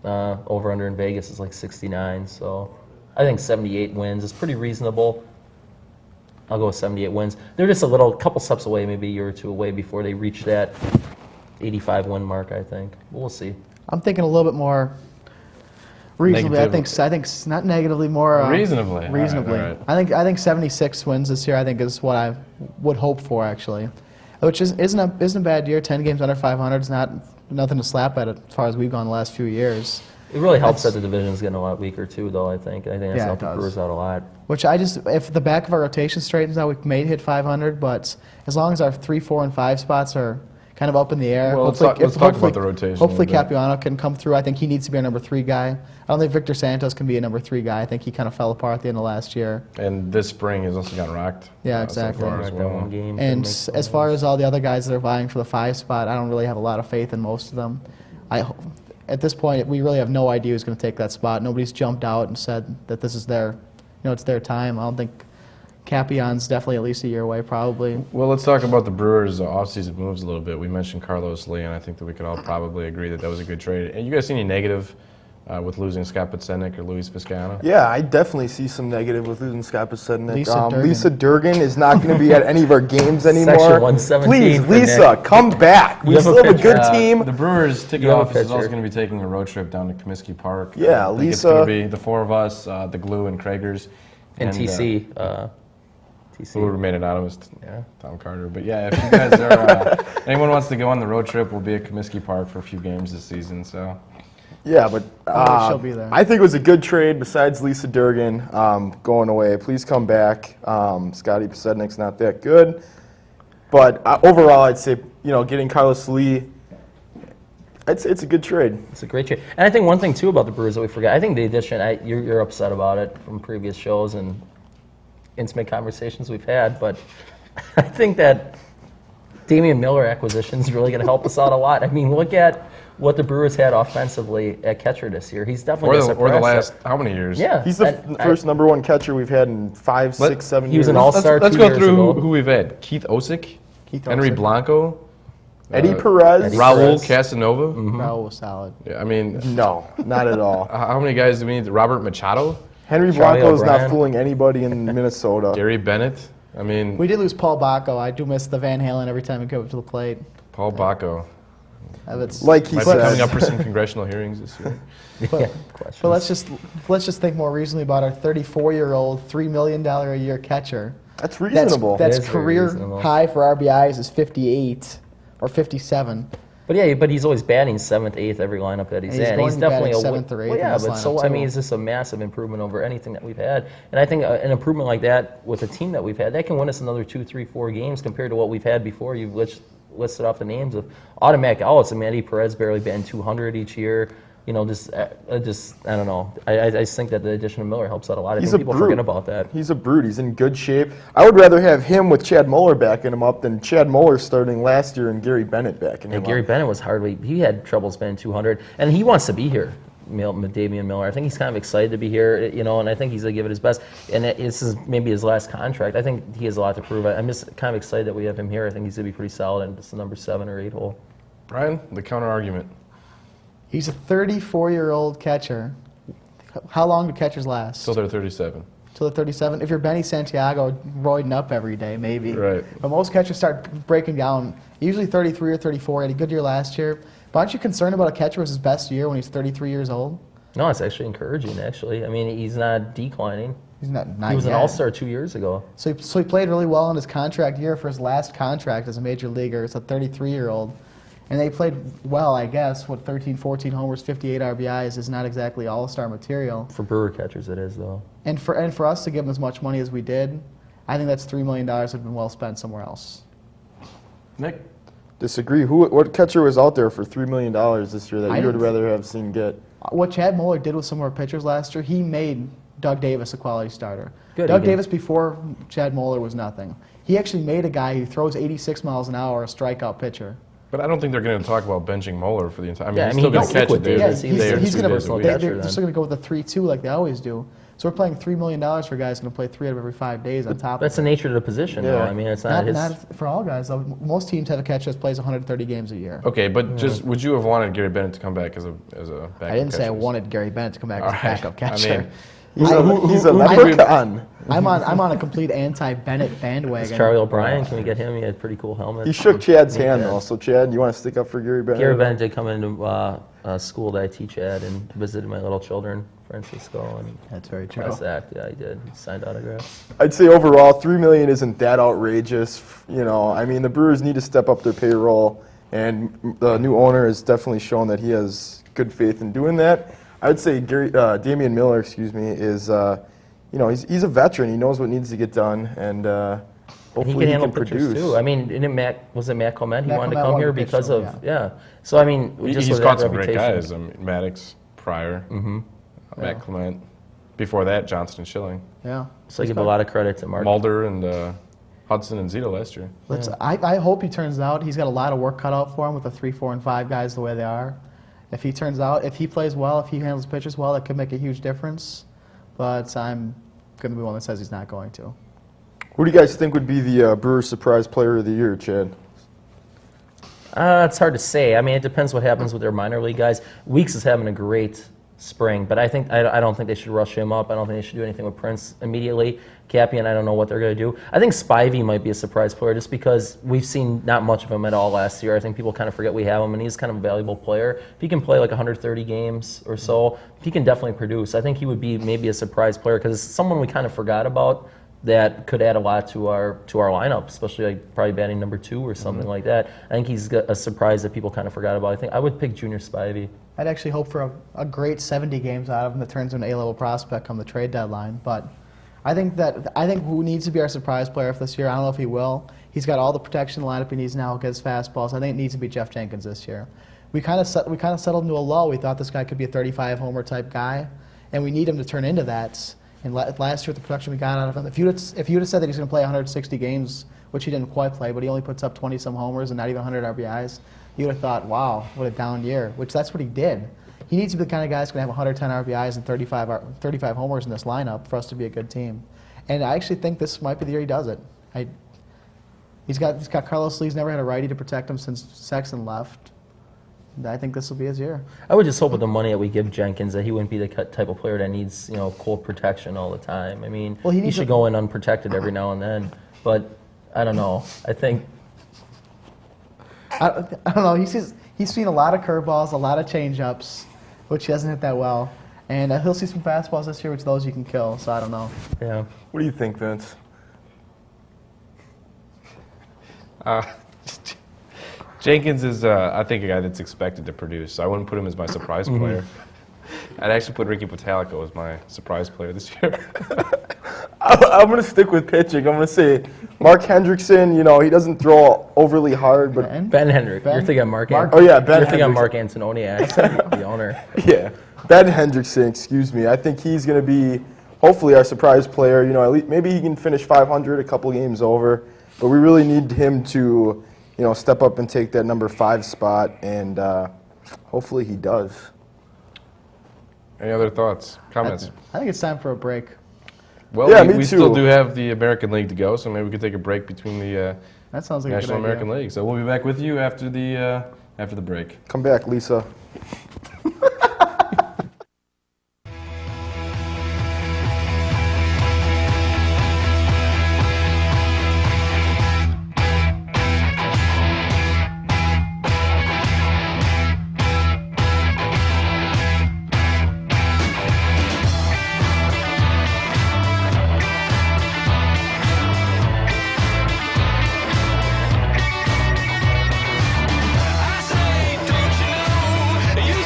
E: Over under in Vegas is like 69, so I think 78 wins is pretty reasonable. I'll go with 78 wins. They're just couple steps away, maybe a year or two away before they reach that 85 win mark, I think. We'll see.
D: I'm thinking a little bit more reasonably. I think not negatively, more
B: Reasonably.
D: Reasonably.
B: All right.
D: I think 76 wins this year. I think is what I would hope for actually, which isn't a bad year. 10 games under 500 is nothing to slap at as far as we've gone the last few years.
E: It really helps that the division's getting a lot weaker too, though. I think that's
D: Yeah,
E: helped
D: it
E: the
D: does.
E: Brewers out a lot.
D: Which if the back of our rotation straightens out, we may hit 500. But as long as our 3, 4, and 5 spots are kind of up in the air,
B: Well, let's
D: hopefully,
B: talk about the rotation a
D: Hopefully,
B: little bit.
D: Capuano can come through. I think he needs to be a number 3 guy. I don't think Victor Santos can be a number 3 guy. I think he kind of fell apart at the end of last year.
B: And this spring has also gotten rocked.
D: Yeah,
B: So
D: exactly.
B: far as
E: Like that
B: well.
E: one game.
D: And as far as all the other guys that are vying for the 5 spot, I don't really have a lot of faith in most of them. At this point, we really have no idea who's going to take that spot. Nobody's jumped out and said that this is it's their time. I don't think Capion's definitely at least a year away, probably.
B: Well, let's talk about the Brewers' offseason moves a little bit. We mentioned Carlos Lee, and I think that we could all probably agree that was a good trade. And you guys see any negative with losing Scott Podsednik or Luis Vizcaino?
C: Yeah, I definitely see some negative with losing Scott Podsednik.
D: Lisa Durgan.
C: Lisa Durgan is not going to be at any of our games anymore.
E: Section 117
C: Please,
E: for
C: Lisa,
E: Nick.
C: come back. We
E: You have a
C: still have a
E: picture.
C: good team.
B: The Brewers' ticket
E: You have a
B: office is also
E: picture.
B: going to be taking a road trip down to Comiskey Park.
C: Yeah,
B: I think it's
C: Lisa-
B: going to be the 4 of us, the Glue and Kragers.
E: And TC.
B: Who
E: TC.
B: remain anonymous?
E: Yeah.
B: Tom Carter. But yeah, if you guys are, anyone wants to go on the road trip, we'll be at Comiskey Park for a few games this season. So
C: Yeah, but
D: she'll be there.
C: I think it was a good trade besides Lisa Durgan going away. Please come back. Scotty Podsednik's not that good. But overall, I'd say, getting Carlos Lee, it's a good trade.
E: It's a great trade. And I think one thing, too, about the Brewers that we forgot, I think the addition, you're upset about it from previous shows and intimate conversations we've had, but I think that Damian Miller acquisition is really going to help us out a lot. I mean, look at what the Brewers had offensively at catcher this year. He's definitely
B: or the last how many years?
E: Yeah.
C: He's the first number 1 catcher we've had in 5, 6, 7 years.
E: he was an all-star
B: Let's
E: 2
B: go
E: years
B: through
E: ago.
B: who we've had. Keith Osick,
D: Keith
B: Henry
D: Osick.
B: Blanco,
C: Eddie Perez.
E: Eddie
B: Raul
E: Perez.
B: Casanova.
D: Raul was solid.
B: Yeah, I mean,
C: No, not at all.
B: how many guys do we need? Robert Machado,
C: Henry
E: Charlie
C: Blanco's not
E: O'Brien.
C: fooling anybody in Minnesota.
B: Gary Bennett. I mean,
D: We did lose Paul Bacco. I do miss the Van Halen every time he goes to the plate.
B: Paul Bacco.
C: Like he
B: Might be coming up
C: said.
B: for some congressional hearings this year.
E: Yeah,
D: But let's just think more reasonably about our 34-year-old, $3 million a year catcher.
C: That's reasonable.
D: That's
E: It is very
D: career
E: reasonable.
D: high for RBIs is 58 or 57.
E: But he's always batting 7th, 8th every lineup that he's
D: And he's
E: in.
D: going
E: He's
D: to be
E: definitely
D: batting 7th or 8th
E: Well, yeah,
D: in this
E: but so
D: lineup,
E: I
D: too.
E: mean, it's just a massive improvement over anything that we've had. And I think an improvement like that with a team that we've had, that can win us another 2, 3, 4 games compared to what we've had before. You've listed off the names of automatic outs. I mean, Eddie Perez barely batting 200 each year. I don't know. I just think that the addition of Miller helps out a lot. I
C: He's
E: think
C: a
E: people
C: brute.
E: forget about that.
C: He's a brute. He's in good shape. I would rather have him with Chad Muller backing him up than Chad Muller starting last year and Gary Bennett backing him
E: And Gary
C: up.
E: Bennett was he had trouble batting 200, and he wants to be here. Damian Miller. I think he's kind of excited to be here, and I think he's going to give it his best. And this is maybe his last contract. I think he has a lot to prove. I'm just kind of excited that we have him here. I think he's going to be pretty solid in just the number 7 or 8 hole.
B: Brian, the counter argument.
D: He's a 34-year-old catcher. How long do catchers last?
B: Till they're 37.
D: Till they're 37. If you're Benny Santiago, roiding up every day, maybe.
B: Right.
D: But most catchers start breaking down, usually 33 or 34. He had a good year last year. But aren't you concerned about a catcher was his best year when he's 33 years old?
E: No, it's actually encouraging, actually. I mean, he's not declining.
D: He's not
E: He was an
D: yet.
E: all-star 2 years ago.
D: So he played really well in his contract year for his last contract as a major leaguer. It's a 33-year-old. And they played well, I guess. 13, 14 homers, 58 RBIs is not exactly all-star material.
E: For Brewer catchers, it is, though.
D: And for us to give him as much money as we did, I think that's $3 million would have been well spent somewhere else.
B: Nick?
C: Disagree. What catcher was out there for $3 million this year that
D: I
C: you would
D: didn't-
C: rather have seen get?
D: What Chad Muller did with some of our pitchers last year, he made Doug Davis a quality starter.
E: Good,
D: Doug
E: he did.
D: Davis before Chad Muller was nothing. He actually made a guy who throws 86 miles an hour a strikeout pitcher.
B: But I don't think they're going to talk about benching Moeller for the entire. I mean,
E: Yeah,
B: he's
E: I mean,
B: still going
E: he
B: to catch
E: liquid
B: it, dude.
E: Davis.
D: Yeah,
E: He's
B: Day or
D: he's
B: 2
D: going
B: days a
D: to.
B: week.
E: catcher
D: They're
E: then.
D: still going to go with the 3-2 like they always do. So we're paying $3 million for a guy who's going to play 3 out of every 5 days on top
E: That's
D: of
E: the
D: it.
E: nature of the position, though.
C: Yeah.
E: I mean, it's not his.
D: Not for all guys, though. Most teams have a catcher that plays 130 games a year.
B: Okay, but just would you have wanted Gary Bennett to come back as a backup
D: I didn't say I
B: catcher?
D: wanted Gary Bennett to come back as a
B: Alright.
D: backup catcher.
C: He's
D: I-
C: a leprechaun.
D: I'm on a complete anti-Bennett bandwagon.
E: Charlie O'Brien, can we get him? He had a pretty cool helmet.
C: He shook Chad's hand,
E: Yeah.
C: though. So, Chad, you want to stick up for Gary Bennett?
E: Gary Bennett did come into school that I teach at and visited my little children, Francisco, and
D: That's very true.
E: press act. Yeah, he did. He signed autographs.
C: I'd say overall, $3 million isn't that outrageous. You know, I mean, the Brewers need to step up their payroll, and the new owner has definitely shown that he has good faith in doing that. I'd say Damian Miller, is, he's a veteran. He knows what needs to get done, and
E: He
C: hopefully
E: can handle
C: he can
E: pitchers
C: produce.
E: too. I mean, was it Matt Clement? He
D: Matt
E: wanted to
D: Clement
E: come
D: wanted
E: here
D: to pitch
E: because
D: for
E: of
D: him,
E: yeah. So I mean, just
B: He's
E: with
B: caught
E: that
B: some great
E: reputation.
B: guys. I mean, Maddox, Pryor, Matt Clement. Before that, Johnston and Schilling.
D: Yeah.
E: So I give a lot of credit to Mark.
B: Mulder and Hudson and Zito last year.
D: I hope he turns out. He's got a lot of work cut out for him with the 3, 4, and 5 guys the way they are. If he plays well, if he handles pitchers well, that could make a huge difference. But I'm going to be one that says he's not going to.
C: Who do you guys think would be the Brewers Surprise Player of the Year, Chad?
E: It's hard to say. I mean, it depends what happens with their minor league guys. Weeks is having a great spring, but I don't think they should rush him up. I don't think they should do anything with Prince immediately. Capian, I don't know what they're going to do. I think Spivey might be a surprise player just because we've seen not much of him at all last year. I think people kind of forget we have him, and he's kind of a valuable player. If he can play like 130 games or so, he can definitely produce. I think he would be maybe a surprise player because it's someone we kind of forgot about that could add a lot to our lineup, especially like probably batting number 2 or something like that. I think he's a surprise that people kind of forgot about. I think I would pick Junior Spivey.
D: I'd actually hope for a great 70 games out of him that turns into an A-level prospect come the trade deadline. But I think who needs to be our surprise player for this year, I don't know if he will. He's got all the protection in the lineup he needs now, gets fastballs. I think it needs to be Jeff Jenkins this year. We kind of settled into a lull. We thought this guy could be a 35-homer type guy, and we need him to turn into that. And last year, with the production we got out of him, if you'd have said that he's going to play 160 games, which he didn't quite play, but he only puts up 20-some homers and not even 100 RBIs, you would have thought, wow, what a down year, which that's what he did. He needs to be the kind of guy that's going to have 110 RBIs and 35 homers in this lineup for us to be a good team. And I actually think this might be the year he does it. He's got Carlos Lee. He's never had a righty to protect him since Sexton left. And I think this will be his year.
E: I would just hope with the money that we give Jenkins that he wouldn't be the type of player that neneeds cold protection all the time. I mean,
D: Well,
E: he should go in unprotected every now and then. But I don't know. I think
D: I don't know. He's seen a lot of curveballs, a lot of changeups, which he hasn't hit that well. And he'll see some fastballs this year, which those you can kill. So I don't know.
E: yeah.
C: What do you think, Vince?
B: Jenkins is, I think, a guy that's expected to produce. So I wouldn't put him as my surprise player. I'd actually put Ricky Potalico as my surprise player this year.
C: I'm going to stick with pitching. I'm going to say Mark Hendrickson, he doesn't throw overly hard, but
E: Ben Hendrick. You're thinking of
C: Ben
E: You're thinking of
C: Hendrickson.
E: Mark Antoniak, the owner.
C: Yeah, Ben Hendrickson, excuse me. I think he's going to be, hopefully, our surprise player. At least maybe he can finish 500, a couple games over, but we really need him to, step up and take that number 5 spot, and hopefully he does.
B: Any other thoughts, comments?
D: I think it's time for a break.
B: Well,
C: Yeah,
B: we
C: me
B: still
C: too.
B: do have the American League to go, so maybe we could take a break between the
D: That sounds like
B: National
D: a good
B: American
D: idea.
B: League. So we'll be back with you after the break.
C: Come back, Lisa.
A: I say, don't you know, you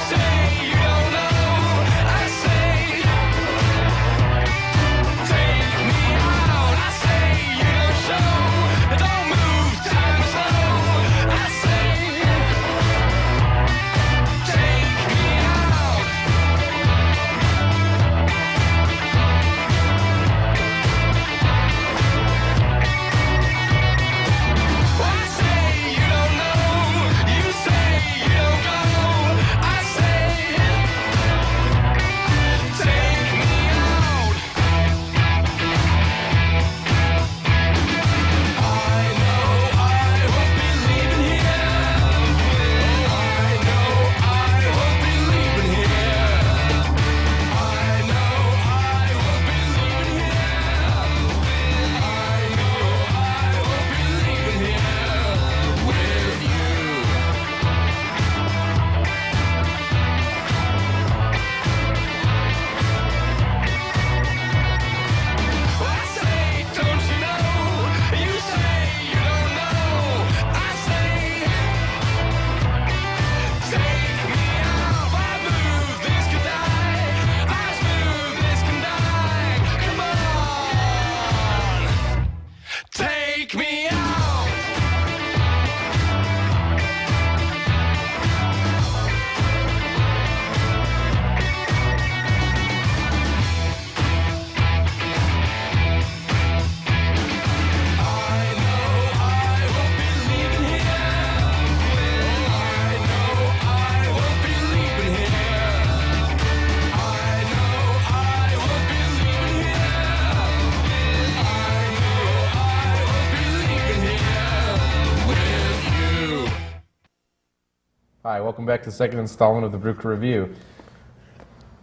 B: Hi, welcome back to the second installment of the Brew Review.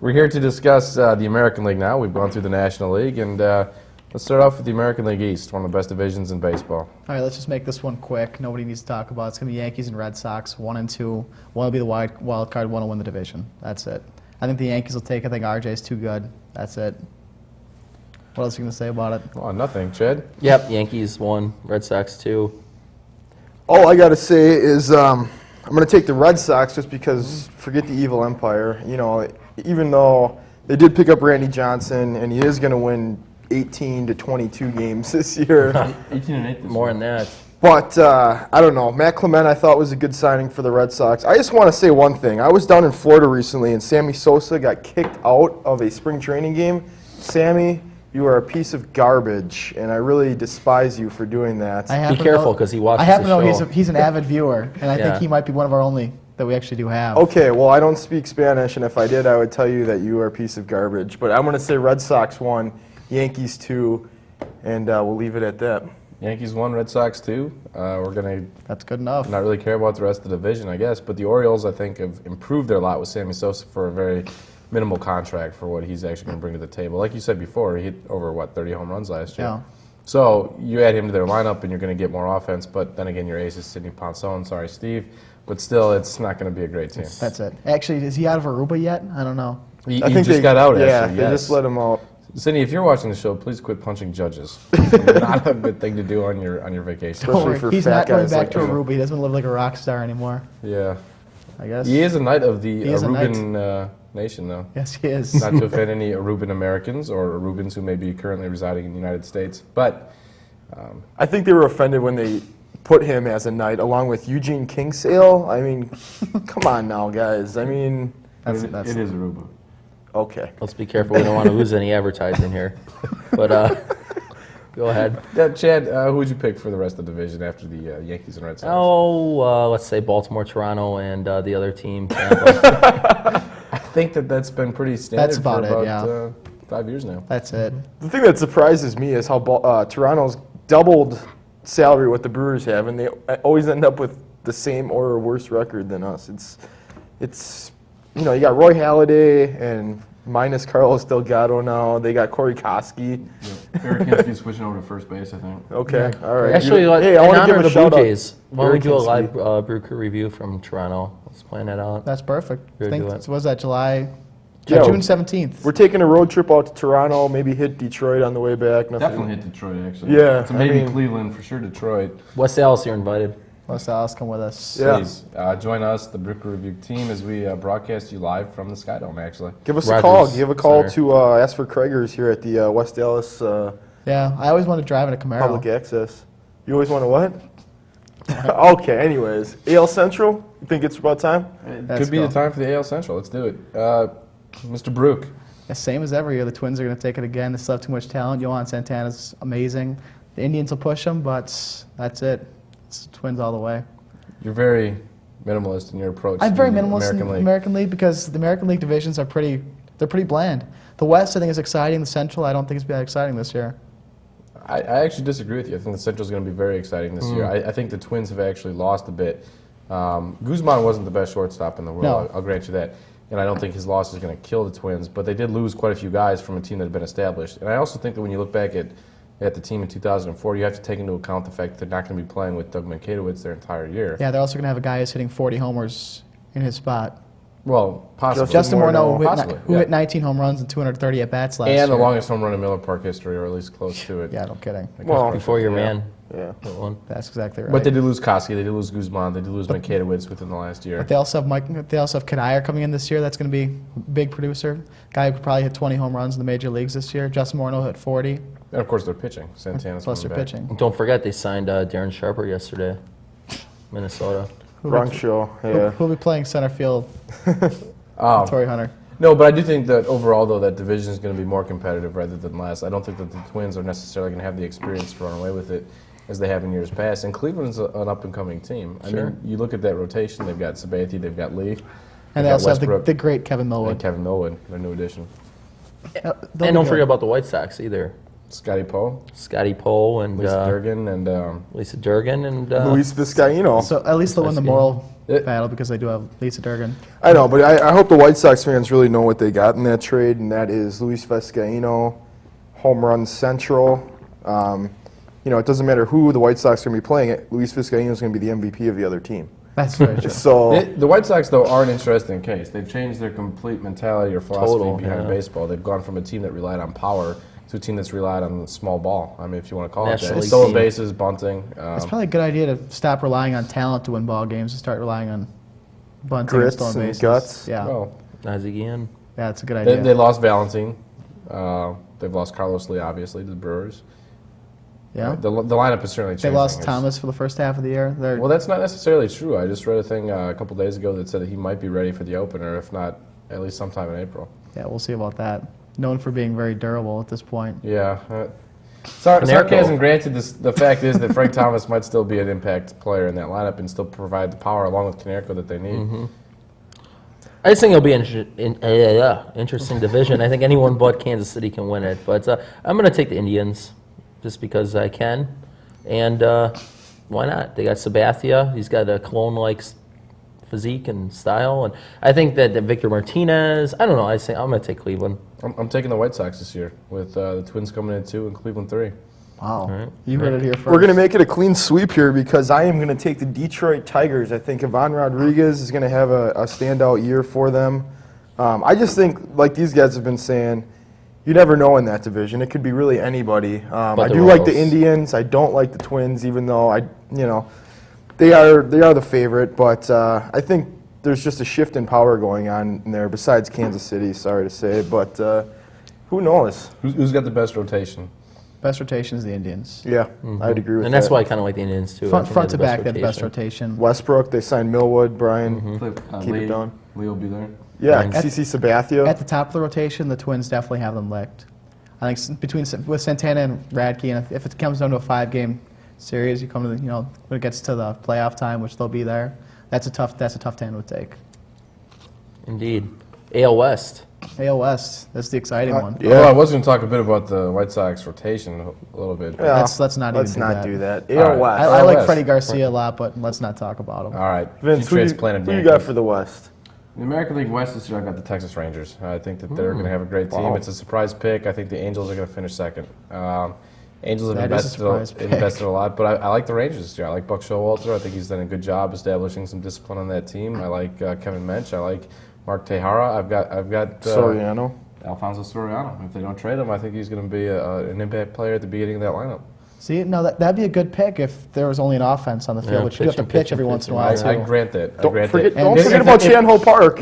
B: We're here to discuss the American League now. We've gone through the National League, and let's start off with the American League East, one of the best divisions in baseball.
D: All right, let's just make this one quick. Nobody needs to talk about it. It's going to be Yankees and Red Sox, 1 and 2. One will be the wild card, one will win the division. That's it. I think the Yankees will take it. I think RJ's too good. That's it. What else are you going to say about it?
B: Oh, nothing. Chad?
E: Yep, Yankees 1, Red Sox 2.
C: All I got to say is I'm going to take the Red Sox just because, forget the evil empire. You know, even though they did pick up Randy Johnson, and he is going to win 18 to 22 games this year.
B: 18 and 8
E: More than that.
C: But I don't know. Matt Clement, I thought, was a good signing for the Red Sox. I just want to say one thing. I was down in Florida recently, and Sammy Sosa got kicked out of a spring training game. Sammy, you are a piece of garbage, and I really despise you for doing that.
E: Be careful, because he watches
D: I happen to
E: the
D: know
E: show.
D: he's an avid viewer, and I
E: Yeah.
D: think he might be one of our only that we actually do have.
C: Okay, well, I don't speak Spanish, and if I did, I would tell you that you are a piece of garbage. But I'm going to say Red Sox 1, Yankees 2, and we'll leave it at that.
B: Yankees 1, Red Sox 2. We're going
D: That's good enough.
B: to not really care about the rest of the division, I guess. But the Orioles, I think, have improved their lot with Sammy Sosa for a very minimal contract for what he's actually going to bring to the table. Like you said before, he hit over, 30 home runs last year.
D: Yeah.
B: So you add him to their lineup, and you're going to get more offense. But then again, your ace is Sidney Ponson. Sorry, Steve. But still, it's not going to be a great team.
D: That's it. Actually, is he out of Aruba yet? I don't know.
B: He
C: I think
B: just
C: they
B: got out,
C: Yeah,
B: actually.
C: they
B: Yes.
C: just let him out.
B: Sydney, if you're watching the show, please quit punching judges. It's not a good thing to do on your vacation.
C: Especially
D: Don't worry,
C: for
D: he's
C: fat
D: not going
C: guys
D: back
C: like
D: to
C: him.
D: Aruba. He doesn't live like a rock star anymore,
B: Yeah.
D: I guess.
B: He is a knight of the
D: He is a knight.
B: Aruban nation, though.
D: Yes, he is.
B: Not to offend any Aruban Americans or Arubans who may be currently residing in the United States. But
C: I think they were offended when they put him as a knight along with Eugene Kingsale. I mean, come on now, guys. I mean,
D: That's
B: it is Aruba.
C: okay.
E: Let's be careful. We don't want to lose any advertising here. But go ahead.
B: Yeah, Chad, who would you pick for the rest of the division after the Yankees and Red Sox?
E: Oh, let's say Baltimore, Toronto, and the other team, Tampa.
B: I think that's been pretty standard
D: That's about
B: for
D: it,
B: about 5 years now.
D: That's it.
C: The thing that surprises me is how Toronto's doubled salary what the Brewers have, and they always end up with the same or worse record than us. It's you know, you got Roy Halladay and minus Carlos Delgado now. They got Corey Koski.
B: Eric Kinski's switching over to first base, I think.
C: Okay, all right.
E: Actually,
C: hey,
E: in
C: I want to
E: honor
C: give
E: of
C: a
E: the
C: shout
E: Blue
C: out.
E: Jays, why don't we
C: Eric
E: do a
C: Kinski.
E: live Brew Crew review from Toronto? Let's plan that out.
D: That's perfect.
E: Good,
D: I think
E: do it.
D: was that July,
C: Yeah,
D: June 17th.
C: We're taking a road trip out to Toronto. Maybe hit Detroit on the way back. Nothing.
B: Definitely hit Detroit, actually.
C: Yeah,
B: So
C: I
B: maybe
C: mean-
B: Cleveland, for sure Detroit.
E: West Dallas, you're invited.
D: Los Dallas, come with us.
C: Yeah.
B: Please join us, the Brew Review team, as we broadcast you live from the Skydome, actually.
C: Give us
E: Rogers
C: a call. Give a call
E: Center.
C: to ask for Krager's here at the West Dallas
D: Yeah, I always want to drive in a Camaro.
C: Public Access. You always want to what? Okay, anyways. AL Central, you think it's about time?
B: It
D: Let's
B: could be
D: go.
B: the time for the AL Central. Let's do it. Mr. Brook.
D: Yeah, same as every year. The Twins are going to take it again. They still have too much talent. Yohan Santana's amazing. The Indians will push them, but that's it. It's Twins all the way.
B: You're very minimalist in your approach
D: I'm
B: to
D: very
B: the
D: minimalist in
B: American
D: the
B: League.
D: American League because the American League divisions are pretty bland. The West, I think, is exciting. The Central, I don't think it's that exciting this year.
B: I actually disagree with you. I think the Central is going to be very exciting this year. I think the Twins have actually lost a bit. Guzman wasn't the best shortstop in the world,
D: No.
B: I'll grant you that. And I don't think his loss is going to kill the Twins, but they did lose quite a few guys from a team that had been established. And I also think that when you look back at the team in 2004, you have to take into account the fact that they're not going to be playing with Doug Mankiewicz their entire year.
D: Yeah, they're also going to have a guy who's hitting 40 homers in his spot.
B: Well, possibly.
D: Justin Morneau,
B: Possibly,
D: who
B: yeah.
D: hit 19 home runs and 230 at-bats last year.
B: And the longest home run in Miller Park history, or at least close to it.
D: Yeah, no kidding.
C: Well,
E: Before your
C: yeah.
E: man.
C: Yeah.
E: That one.
D: That's exactly right.
B: But they did lose Koski, they did lose Guzman, they did lose Mankiewicz within the last year.
D: But they also have Kadire coming in this year. That's going to be a big producer. Guy who could probably hit 20 home runs in the major leagues this year. Justin Morneau hit 40.
B: And of course, they're pitching. Santana's
D: Plus they're
B: coming back.
D: pitching.
E: Don't forget they signed Darren Sharper yesterday, Minnesota.
C: Wrong show. Yeah.
D: Who'll be playing center field?
B: Oh,
D: Torrey Hunter.
B: no, but I do think that overall, though, that division is going to be more competitive rather than less. I don't think that the Twins are necessarily going to have the experience to run away with it as they have in years past. And Cleveland's an up-and-coming team. I
E: Sure.
B: mean, you look at that rotation, they've got Sabathia, they've got Lee.
D: And
B: they've
D: they
B: got
D: also have
B: Westbrook
D: the great Kevin
B: and
D: Millwood.
B: Kevin Millwood, their new addition.
D: They'll
E: And
D: be
E: don't
D: good.
E: forget about the White Sox either.
B: Scotty Poe,
E: Scotty Poe and
B: Lisa Durgan, and
E: Lisa Durgan and
C: Luis Vizcaino.
D: So at least they'll win the
E: Nice
D: Moral battle because they do have Lisa Durgan.
C: I know, but I hope the White Sox fans really know what they got in that trade, and that is Luis Vizcaino, home run central. It doesn't matter who the White Sox are going to be playing. Luis Vizcaino is going to be the MVP of the other team.
D: That's very true.
C: So
B: The White Sox, though, are an interesting case. They've changed their complete mentality or philosophy behind baseball. They've gone from a team that relied on power to a team that's relied on the small ball. I mean, if you want to call it
E: National
B: that.
E: League
B: Stolen
E: team.
B: bases, bunting.
D: It's probably a good idea to stop relying on talent to win ball games and start relying on bunting
C: Grits
D: and stolen
C: and
D: bases.
C: guts.
D: Yeah,
B: well,
E: As again.
D: yeah, it's a good
B: they
D: idea.
B: lost Valentin. They've lost Carlos Lee, obviously, to the Brewers.
D: Yeah,
B: The lineup is certainly changing.
D: they lost
B: It's-
D: Thomas for the first half of the year. They're
B: Well, that's not necessarily true. I just read a thing a couple days ago that said that he might be ready for the opener, if not at least sometime in April.
D: yeah, we'll see about that. Known for being very durable at this point.
B: Yeah. Sarcasm granted, the fact is that Frank Thomas might still be an impact player in that lineup and still provide the power along with Konerko that they need.
E: I just think it'll be an interesting division. I think anyone but Kansas City can win it. But I'm going to take the Indians just because I can. And why not? They got Sabathia. He's got a clone-like physique and style. And I think that Victor Martinez, I don't know. I'm going to take Cleveland.
B: I'm taking the White Sox this year with the Twins coming in 2 and Cleveland 3.
D: Wow,
E: right.
D: you heard it here first.
C: we're going to make it a clean sweep here because I am going to take the Detroit Tigers. I think Ivan Rodriguez is going to have a standout year for them. I just think, like these guys have been saying, you never know in that division. It could be really anybody. I
E: the
C: do like the
E: Royals.
C: Indians. I don't like the Twins, even though they are the favorite. But I think there's just a shift in power going on in there. Besides Kansas City, sorry to say, but who knows?
B: Who's got the best rotation?
D: Best rotation is the Indians.
C: Yeah, I'd agree with
E: And
C: that.
E: that's why I kind of like the Indians, too. I
D: Front,
E: think
D: front
E: they
D: to
E: have
D: back, they have the best rotation.
C: Westbrook, they signed Millwood, Brian. Keep
B: Lee,
C: it down.
B: Lee will be there.
C: Yeah,
E: At-
C: CC Sabathia.
D: At the top of the rotation, the Twins definitely have them licked. I think with Santana and Radke, and if it comes down to a 5-game series, you come to when it gets to the playoff time, which they'll be there. That's a tough tandem to take.
E: Indeed. AL West.
D: AL West, that's the exciting one.
C: yeah.
B: Well, I was going to talk a bit about the White Sox rotation a little bit.
C: Yeah,
D: Let's not
C: let's
D: even
C: not
D: do
C: do
D: that.
C: that.
B: All
C: AL
B: right.
C: West.
D: I like
B: West.
D: Freddie Garcia a lot, but let's not talk about him.
B: All right.
C: Vince, who
B: transplanted
C: you got
B: Yankees.
C: for the West?
B: The American League West this year, I got the Texas Rangers. I think that they're going to have a great team.
C: Wow.
B: It's a surprise pick. I think the Angels are going to finish second. Angels have
D: That is a surprise pick.
B: invested a lot, but I like the Rangers this year. I like Buck Showalter. I think he's done a good job establishing some discipline on that team. I like Kevin Mench. I like Mark Tejada. I've got
C: Soriano.
B: Alfonso Soriano. If they don't trade him, I think he's going to be an impact player at the beginning of that lineup.
D: See, no, that'd be a good pick if there was only an offense on the field,
E: Yeah,
D: which you have to
E: pitching,
D: pitch every
E: pitching,
D: once in a
E: pitching.
D: while
B: I
D: too.
B: grant that.
C: Don't forget
D: And
C: about Chan-Ho Park.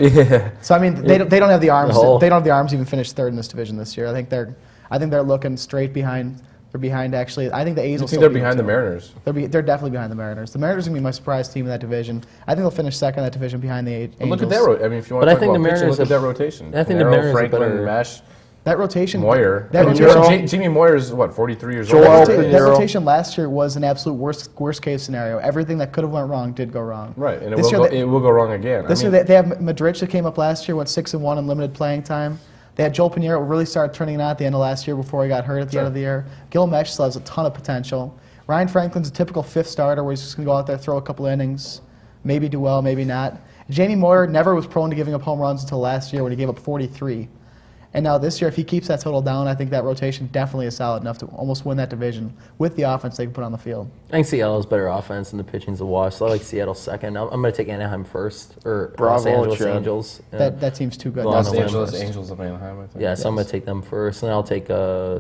D: So I mean, they don't have the arms.
E: No.
D: They don't have the arms to even finish third in this division this year. I think they're looking straight behind. They're behind actually. I think the A's
B: I
D: will
B: think
D: still
B: they're
D: beat them,
B: behind the
D: too.
B: Mariners.
D: They're definitely behind the Mariners. The Mariners are going to be my surprise team in that division. I think they'll finish second in that division behind the Angels.
B: But look at that. I mean, if you want
E: But
B: to
E: I
B: talk
E: think
B: about
E: the
B: pitching,
E: Mariners
B: look at
E: have-
B: that rotation.
E: I think the
B: Pinero,
E: Mariners are
B: Franklin,
E: better.
B: Mesh,
D: That rotation.
B: Moyer.
D: That
B: I mean,
D: rotation.
B: Jimmy Moyer is what, 43 years
C: Joel
B: old.
C: Pinero.
D: That rotation last year was an absolute worst case scenario. Everything that could have went wrong did go wrong.
B: Right, and
D: This year
B: it will go wrong again.
D: This year they have Madrich that came up last year, went 6-1 in limited playing time. They had Joel Pinheiro really started turning it on at the end of last year before he got hurt at the end of the year. Gil Mesh still has a ton of potential. Ryan Franklin's a typical fifth starter where he's just going to go out there, throw a couple innings, maybe do well, maybe not. Jamie Moyer never was prone to giving up home runs until last year when he gave up 43. And now this year, if he keeps that total down, I think that rotation definitely is solid enough to almost win that division with the offense they can put on the field.
E: I think Seattle's better offense and the pitching's a wash, so I like Seattle second. I'm going to take Anaheim first, or Los
C: Bravo,
E: Angeles
C: Chad.
E: Angels. Yeah.
D: That team's too good.
E: Well,
B: Los
E: on the
B: Angeles
E: West.
B: Angels of Anaheim, I think.
E: Yeah, so I'm going to take them first, and then I'll take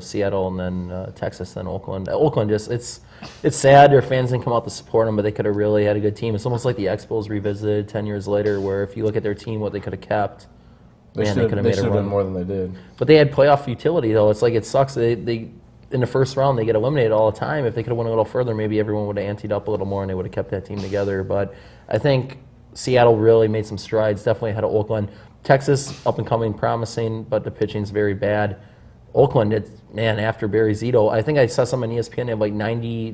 E: Seattle, and then Texas, then Oakland. Oakland it's sad their fans didn't come out to support them, but they could have really had a good team. It's almost like the Expos revisited 10 years later, where if you look at their team, what they could have kept,
B: They
E: man,
B: should
E: could
B: have
E: have made a
B: done
E: run.
B: more than they did.
E: But they had playoff utility, though. It's like it sucks. They in the first round they get eliminated all the time. If they could have went a little further, maybe everyone would have anteed up a little more and they would have kept that team together. But I think Seattle really made some strides, definitely ahead of Oakland. Texas, up and coming, promising, but the pitching's very bad. Oakland, after Barry Zito, I think I saw something on ESPN, they have like 90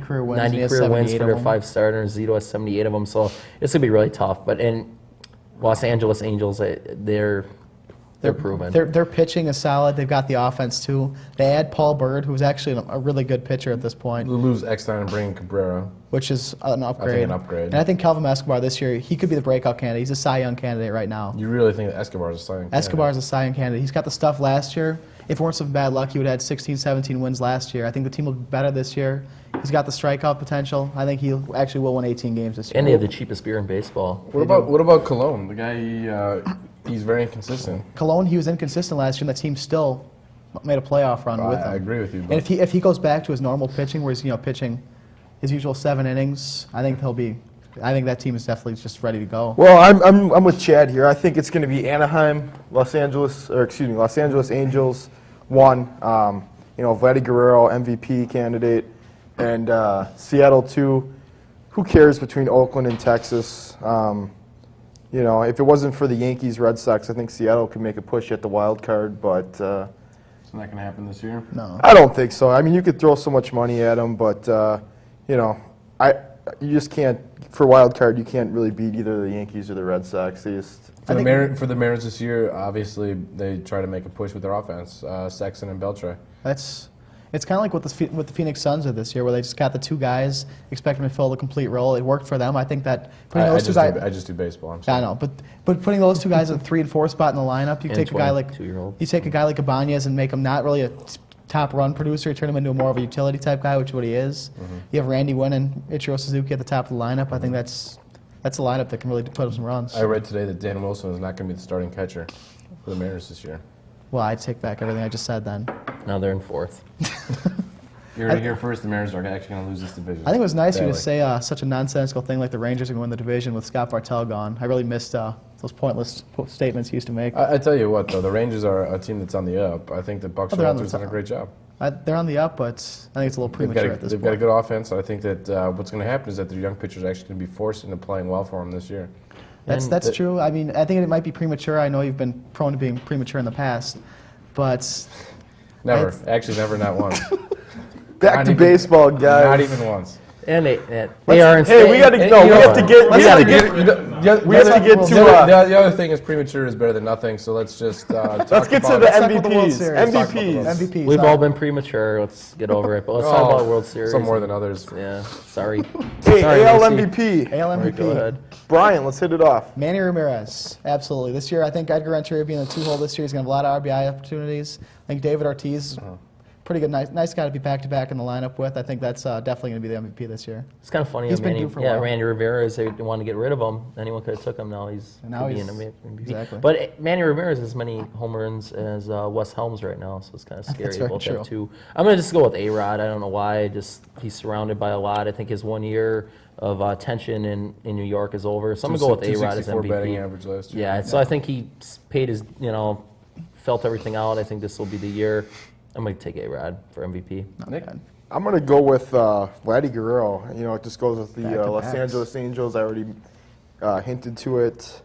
D: career wins.
E: 90
D: he has
E: career wins
D: 78
E: for
D: of
E: their
D: them.
E: 5 starters. Zito has 78 of them, so it's going to be really tough. But in Los Angeles Angels, they're proven.
D: Their pitching is solid. They've got the offense too. They add Paul Bird, who's actually a really good pitcher at this point.
B: They lose Eckstein and bring in Cabrera.
D: which is an upgrade.
B: an upgrade.
D: And I think Calvin Escobar this year, he could be the breakout candidate. He's a Cy Young candidate right now.
B: You really think that Escobar is a sign?
D: Escobar is a Cy Young candidate. He's got the stuff last year. If it weren't some bad luck, he would have had 16, 17 wins last year. I think the team will be better this year. He's got the strikeout potential. I think he actually will win 18 games this year.
E: And they have the cheapest beer in baseball.
B: What about Cologne? The guy, he's very inconsistent.
D: Cologne, he was inconsistent last year, and the team still made a playoff run with him.
B: I agree with you.
D: And if he goes back to his normal pitching, where he's pitching his usual 7 innings, I think that team is definitely just ready to go.
C: Well, I'm with Chad here. I think it's going to be Anaheim, Los Angeles Angels, 1. Vladdy Guerrero, MVP candidate, and Seattle 2. Who cares between Oakland and Texas? If it wasn't for the Yankees, Red Sox, I think Seattle could make a push at the wild card, but
B: It's not going to happen this year?
D: No.
C: I don't think so. I mean, you could throw so much money at them, but you just can't. For wild card, you can't really beat either the Yankees or the Red Sox. They just.
B: For the Mariners this year, obviously they try to make a push with their offense. Sexton and Beltre.
D: It's kind of like what the Phoenix Suns did this year, where they just got the 2 guys, expect them to fill the complete role. It worked for them. I think that putting those 2 guys.
B: I just do baseball. I'm
D: I
B: sorry.
D: know, but putting those 2 guys at the 3 and 4 spot in the lineup, you
E: And
D: take a guy like
E: 22-year-olds.
D: you take a guy like Ibanez and make him not really a top run producer, turn him into more of a utility type guy, which is what he is. You have Randy Wynn and Ichiro Suzuki at the top of the lineup. I think that's a lineup that can really put up some runs.
B: I read today that Dan Wilson is not going to be the starting catcher for the Mariners this year.
D: Well, I take back everything I just said then.
E: Now they're in 4th.
B: You're going to hear first, the Mariners are actually going to lose this division.
D: I think it was nice of you to
B: Badly.
D: say such a nonsensical thing like the Rangers are going to win the division with Scott Bartell gone. I really missed those pointless statements he used to make.
B: I tell you what, though, the Rangers are a team that's on the up. I think that Buck
D: they're on the
B: Showalter's done a
D: top.
B: great job.
D: They're on the up, but I think it's a little premature at this
B: They've got a
D: point.
B: good offense. I think that what's going to happen is that their young pitchers are actually going to be forced into playing well for them this year.
D: That's true. I mean, I think it might be premature. I know you've been prone to being premature in the past, but
B: Never.
D: It's-
B: Actually, never, not once.
C: Back
B: Not
C: to
B: even-
C: baseball, guys.
B: Not even once.
E: And they are in
C: Hey, we got to
B: Hey,
C: no.
B: you
C: We
B: know
C: have to
B: what?
C: get. We
B: Let's
C: have to
B: not
C: get. We have to get to.
B: The other thing is premature is better than nothing, so let's just talk
C: Let's get to
B: about
C: the
B: it.
D: Let's talk about the World
C: MVPs.
D: Series.
C: MVPs.
D: MVP.
E: We've all been premature. Let's get over it. But let's talk about World Series.
B: Some more than others.
E: Yeah, sorry.
C: Hey,
E: Sorry,
C: AL
E: Lucy.
C: MVP.
D: AL
E: All right, go
D: MVP.
E: ahead.
C: Brian, let's hit it off.
D: Manny Ramirez, absolutely. This year, I think Edgar Renteria being in the 2-hole this year, he's going to have a lot of RBI opportunities. I think David Ortiz, pretty good, nice guy to be back-to-back in the lineup with. I think that's definitely going to be the MVP this year.
E: It's kind of funny.
D: He's been
E: Manny,
D: due for a while.
E: Randy Ramirez, they wanted to get rid of him. Anyone could have took him. Now he's
D: And now
E: could be
D: he's-
E: an MVP.
D: exactly.
E: But Manny Ramirez has as many home runs as Wes Helms right now, so it's kind of scary.
D: That's very
E: Both
D: true.
E: have 2. I'm going to just go with A-Rod. I don't know why. He's surrounded by a lot. I think his 1 year of tension in New York is over. So I'm going to go with A-Rod as
B: 264
E: MVP.
B: batting average last year.
E: Yeah, so I think he paid his, felt everything out. I think this will be the year. I'm going to take A-Rod for MVP.
B: Nick?
C: I'm going to go with Vladdy Guerrero. It just goes with the Los
D: Back-to-backs.
C: Angeles Angels. I already hinted to it.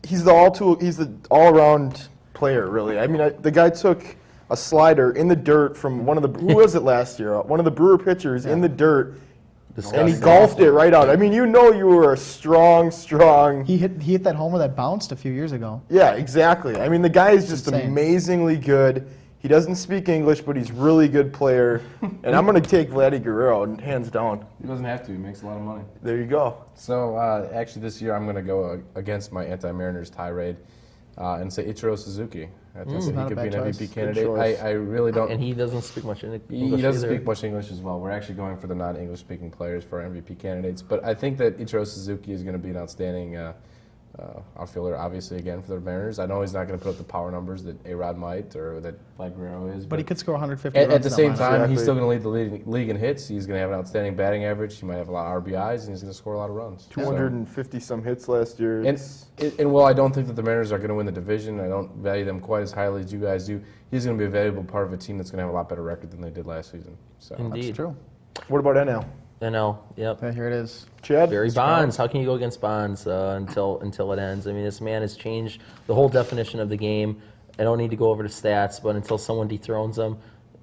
C: He's the all-around player, really. I mean, the guy took a slider in the dirt from one of the who was it last year? One of the Brewer pitchers in the dirt, and he golfed it right out. I mean, you were a strong.
D: He hit that homer that bounced a few years ago.
C: Yeah, exactly. I mean, the guy is just
D: Insane.
C: amazingly good. He doesn't speak English, but he's really good player. And I'm going to take Vladdy Guerrero, hands down.
B: He doesn't have to. He makes a lot of money.
C: There you go.
B: So, actually, this year I'm going to go against my anti-Mariners tirade and say Ichiro Suzuki. I think that
D: not
B: he
D: a
B: could
D: bad
B: be an
D: choice.
B: MVP
D: Good
B: candidate.
C: choice.
B: I really don't.
E: And he doesn't speak much English
B: He doesn't
E: either.
B: speak much English as well. We're actually going for the non-English speaking players for our MVP candidates. But I think that Ichiro Suzuki is going to be an outstanding outfielder, obviously, again, for the Mariners. I know he's not going to put up the power numbers that A-Rod might or that Vlad Guerrero is.
D: But he could score 150
B: at
D: runs
B: the
D: in that
B: same
D: lineup.
B: time, he's
C: Exactly.
B: still going to lead the league in hits. He's going to have an outstanding batting average. He might have a lot of RBIs, and he's going to score a lot of runs.
C: 250-some hits last year.
B: And while I don't think that the Mariners are going to win the division, I don't value them quite as highly as you guys do. He's going to be a valuable part of a team that's going to have a lot better record than they did last season. So
E: Indeed.
D: That's true.
C: What about NL?
E: NL, yep.
D: Okay, here it is.
C: Chad?
E: Barry Bonds. How can you go against Bonds until it ends? I mean, this man has changed the whole definition of the game. I don't need to go over the stats, but until someone dethrones him,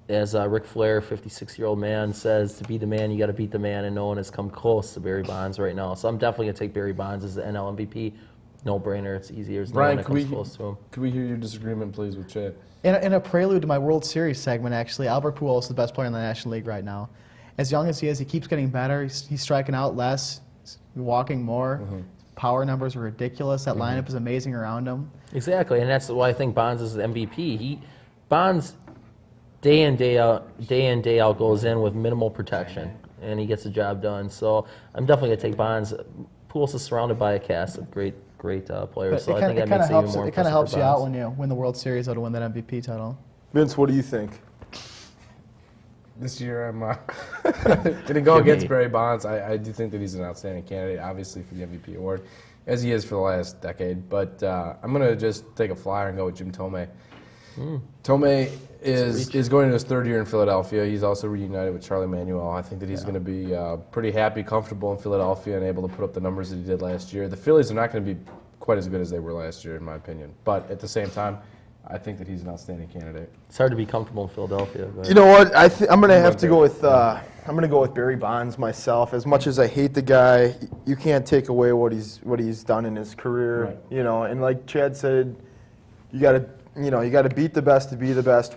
E: as Ric Flair, 56-year-old man, says, to be the man, you got to beat the man, and no one has come close to Barry Bonds right now. So I'm definitely going to take Barry Bonds as the NL MVP. No-brainer. It's easier. There's no one
B: Brian,
E: that comes close to him.
B: could we hear your disagreement, please, with Chad?
D: In a prelude to my World Series segment, actually, Albert Pujols is the best player in the National League right now. as young as he is, he keeps getting better. He's striking out less, he's walking more. Power numbers are ridiculous. That lineup is amazing around him.
E: Exactly, and that's why I think Bonds is the MVP. Bonds, day in day out, goes in with minimal protection, and he gets the job done. So I'm definitely gonna take Bonds. Pujols is surrounded by a cast of great players. So I think that makes it even more.
D: It kind of
E: impressive
D: helps
E: for
D: you out
E: Bonds.
D: when you win the World Series or to win that MVP title.
C: Vince, what do you think?
B: This year, I'm going to go against Barry Bonds. I do think that he's an outstanding candidate, obviously, for the MVP award, as he is for the last decade. But I'm going to just take a flyer and go with Jim Tomei. Tomei is going into his third year in Philadelphia. He's also reunited with Charlie Manuel. I think that he's going to be pretty happy, comfortable in Philadelphia, and able to put up the numbers that he did last year. The Phillies are not going to be quite as good as they were last year, in my opinion. But at the same time, I think that he's an outstanding candidate.
E: It's hard to be comfortable in Philadelphia. But.
C: You know what? I'm gonna have to go with Barry Bonds myself. As much as I hate the guy, you can't take away what he's done in his career.
B: Right.
C: You know, and like Chad said, you gotta beat the best to be the best.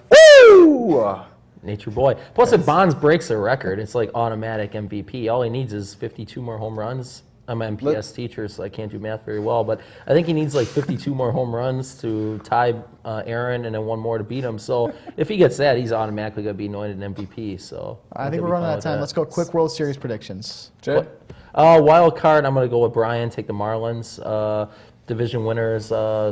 C: Woo!
E: Nature boy. Plus, if Bonds breaks a record, it's like automatic MVP. All he needs is 52 more home runs. I'm an MPS teacher, so I can't do math very well, but I think he needs like 52 more home runs to tie Aaron and then one more to beat him. So if he gets that, he's automatically going to be anointed an MVP. So
D: I think we're running out of time. Let's go quick World Series predictions.
B: Chad?
E: Wild card, I'm going to go with Brian, take the Marlins. Division winners,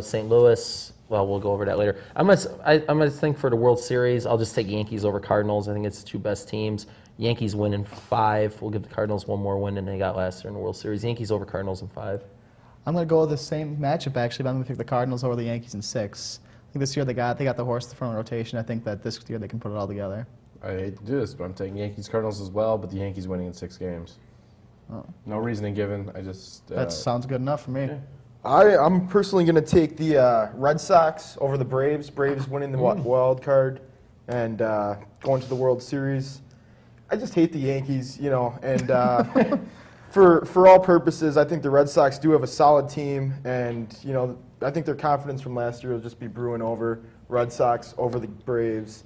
E: St. Louis. Well, we'll go over that later. I'm gonna think for the World Series, I'll just take Yankees over Cardinals. I think it's the two best teams. Yankees win in 5. We'll give the Cardinals one more win than they got last year in the World Series. Yankees over Cardinals in 5.
D: I'm going to go with the same matchup, actually, but I'm going to pick the Cardinals over the Yankees in 6. I think this year they got the horse in the front rotation. I think that this year they can put it all together.
B: I hate to do this, but I'm taking Yankees-Cardinals as well, but the Yankees winning in 6 games.
D: Oh.
B: No reasoning given. I just...
D: That sounds good enough for me.
B: Yeah.
C: I'm personally going to take the Red Sox over the Braves. Braves winning the wild card and going to the World Series. I just hate the Yankees, you know, and for all purposes, I think the Red Sox do have a solid team, and you know, I think their confidence from last year will just be brewing over. Red Sox over the Braves,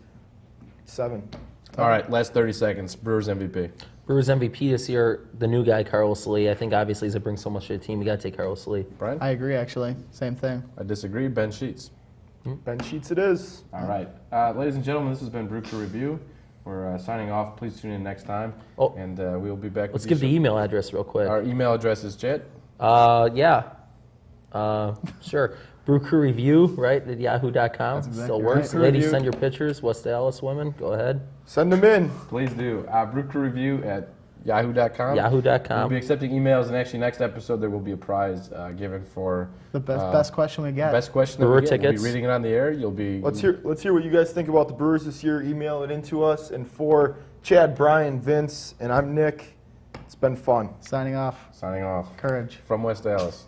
C: 7.
B: All right, last 30 seconds. Brewers MVP.
E: Brewers MVP this year, the new guy, Carlos Lee. I think obviously as it brings so much to the team, you got to take Carlos Lee.
B: Brian?
D: I agree, actually. Same thing.
B: I disagree. Ben Sheets.
C: Ben Sheets it is.
B: All right. Ladies and gentlemen, this has been Brew Crew Review. We're signing off. Please tune in next time.
E: Oh.
B: And we will be back
E: Let's
B: with
E: give
B: you
E: the email address real quick.
B: Our email address is Chet.
E: Yeah. Sure. Brew Crew Review, right, at yahoo.com.
D: That's exactly
E: Still works.
B: right.
E: Ladies,
B: Review.
E: send your pictures. West Dallas women, go ahead.
C: Send them in.
B: Please do. Brew Crew Review at yahoo.com.
E: Yahoo.com.
B: We'll be accepting emails, and actually next episode there will be a prize given for
D: The best question we get.
B: best question that
E: Brewer
B: we get. We'll
E: tickets.
B: be reading it on the air. You'll be
C: Let's hear what you guys think about the Brewers this year. Email it into us. And for Chad, Brian, Vince, and I'm Nick, it's been fun.
D: Signing off.
B: signing off
D: Courage.
B: from West Dallas.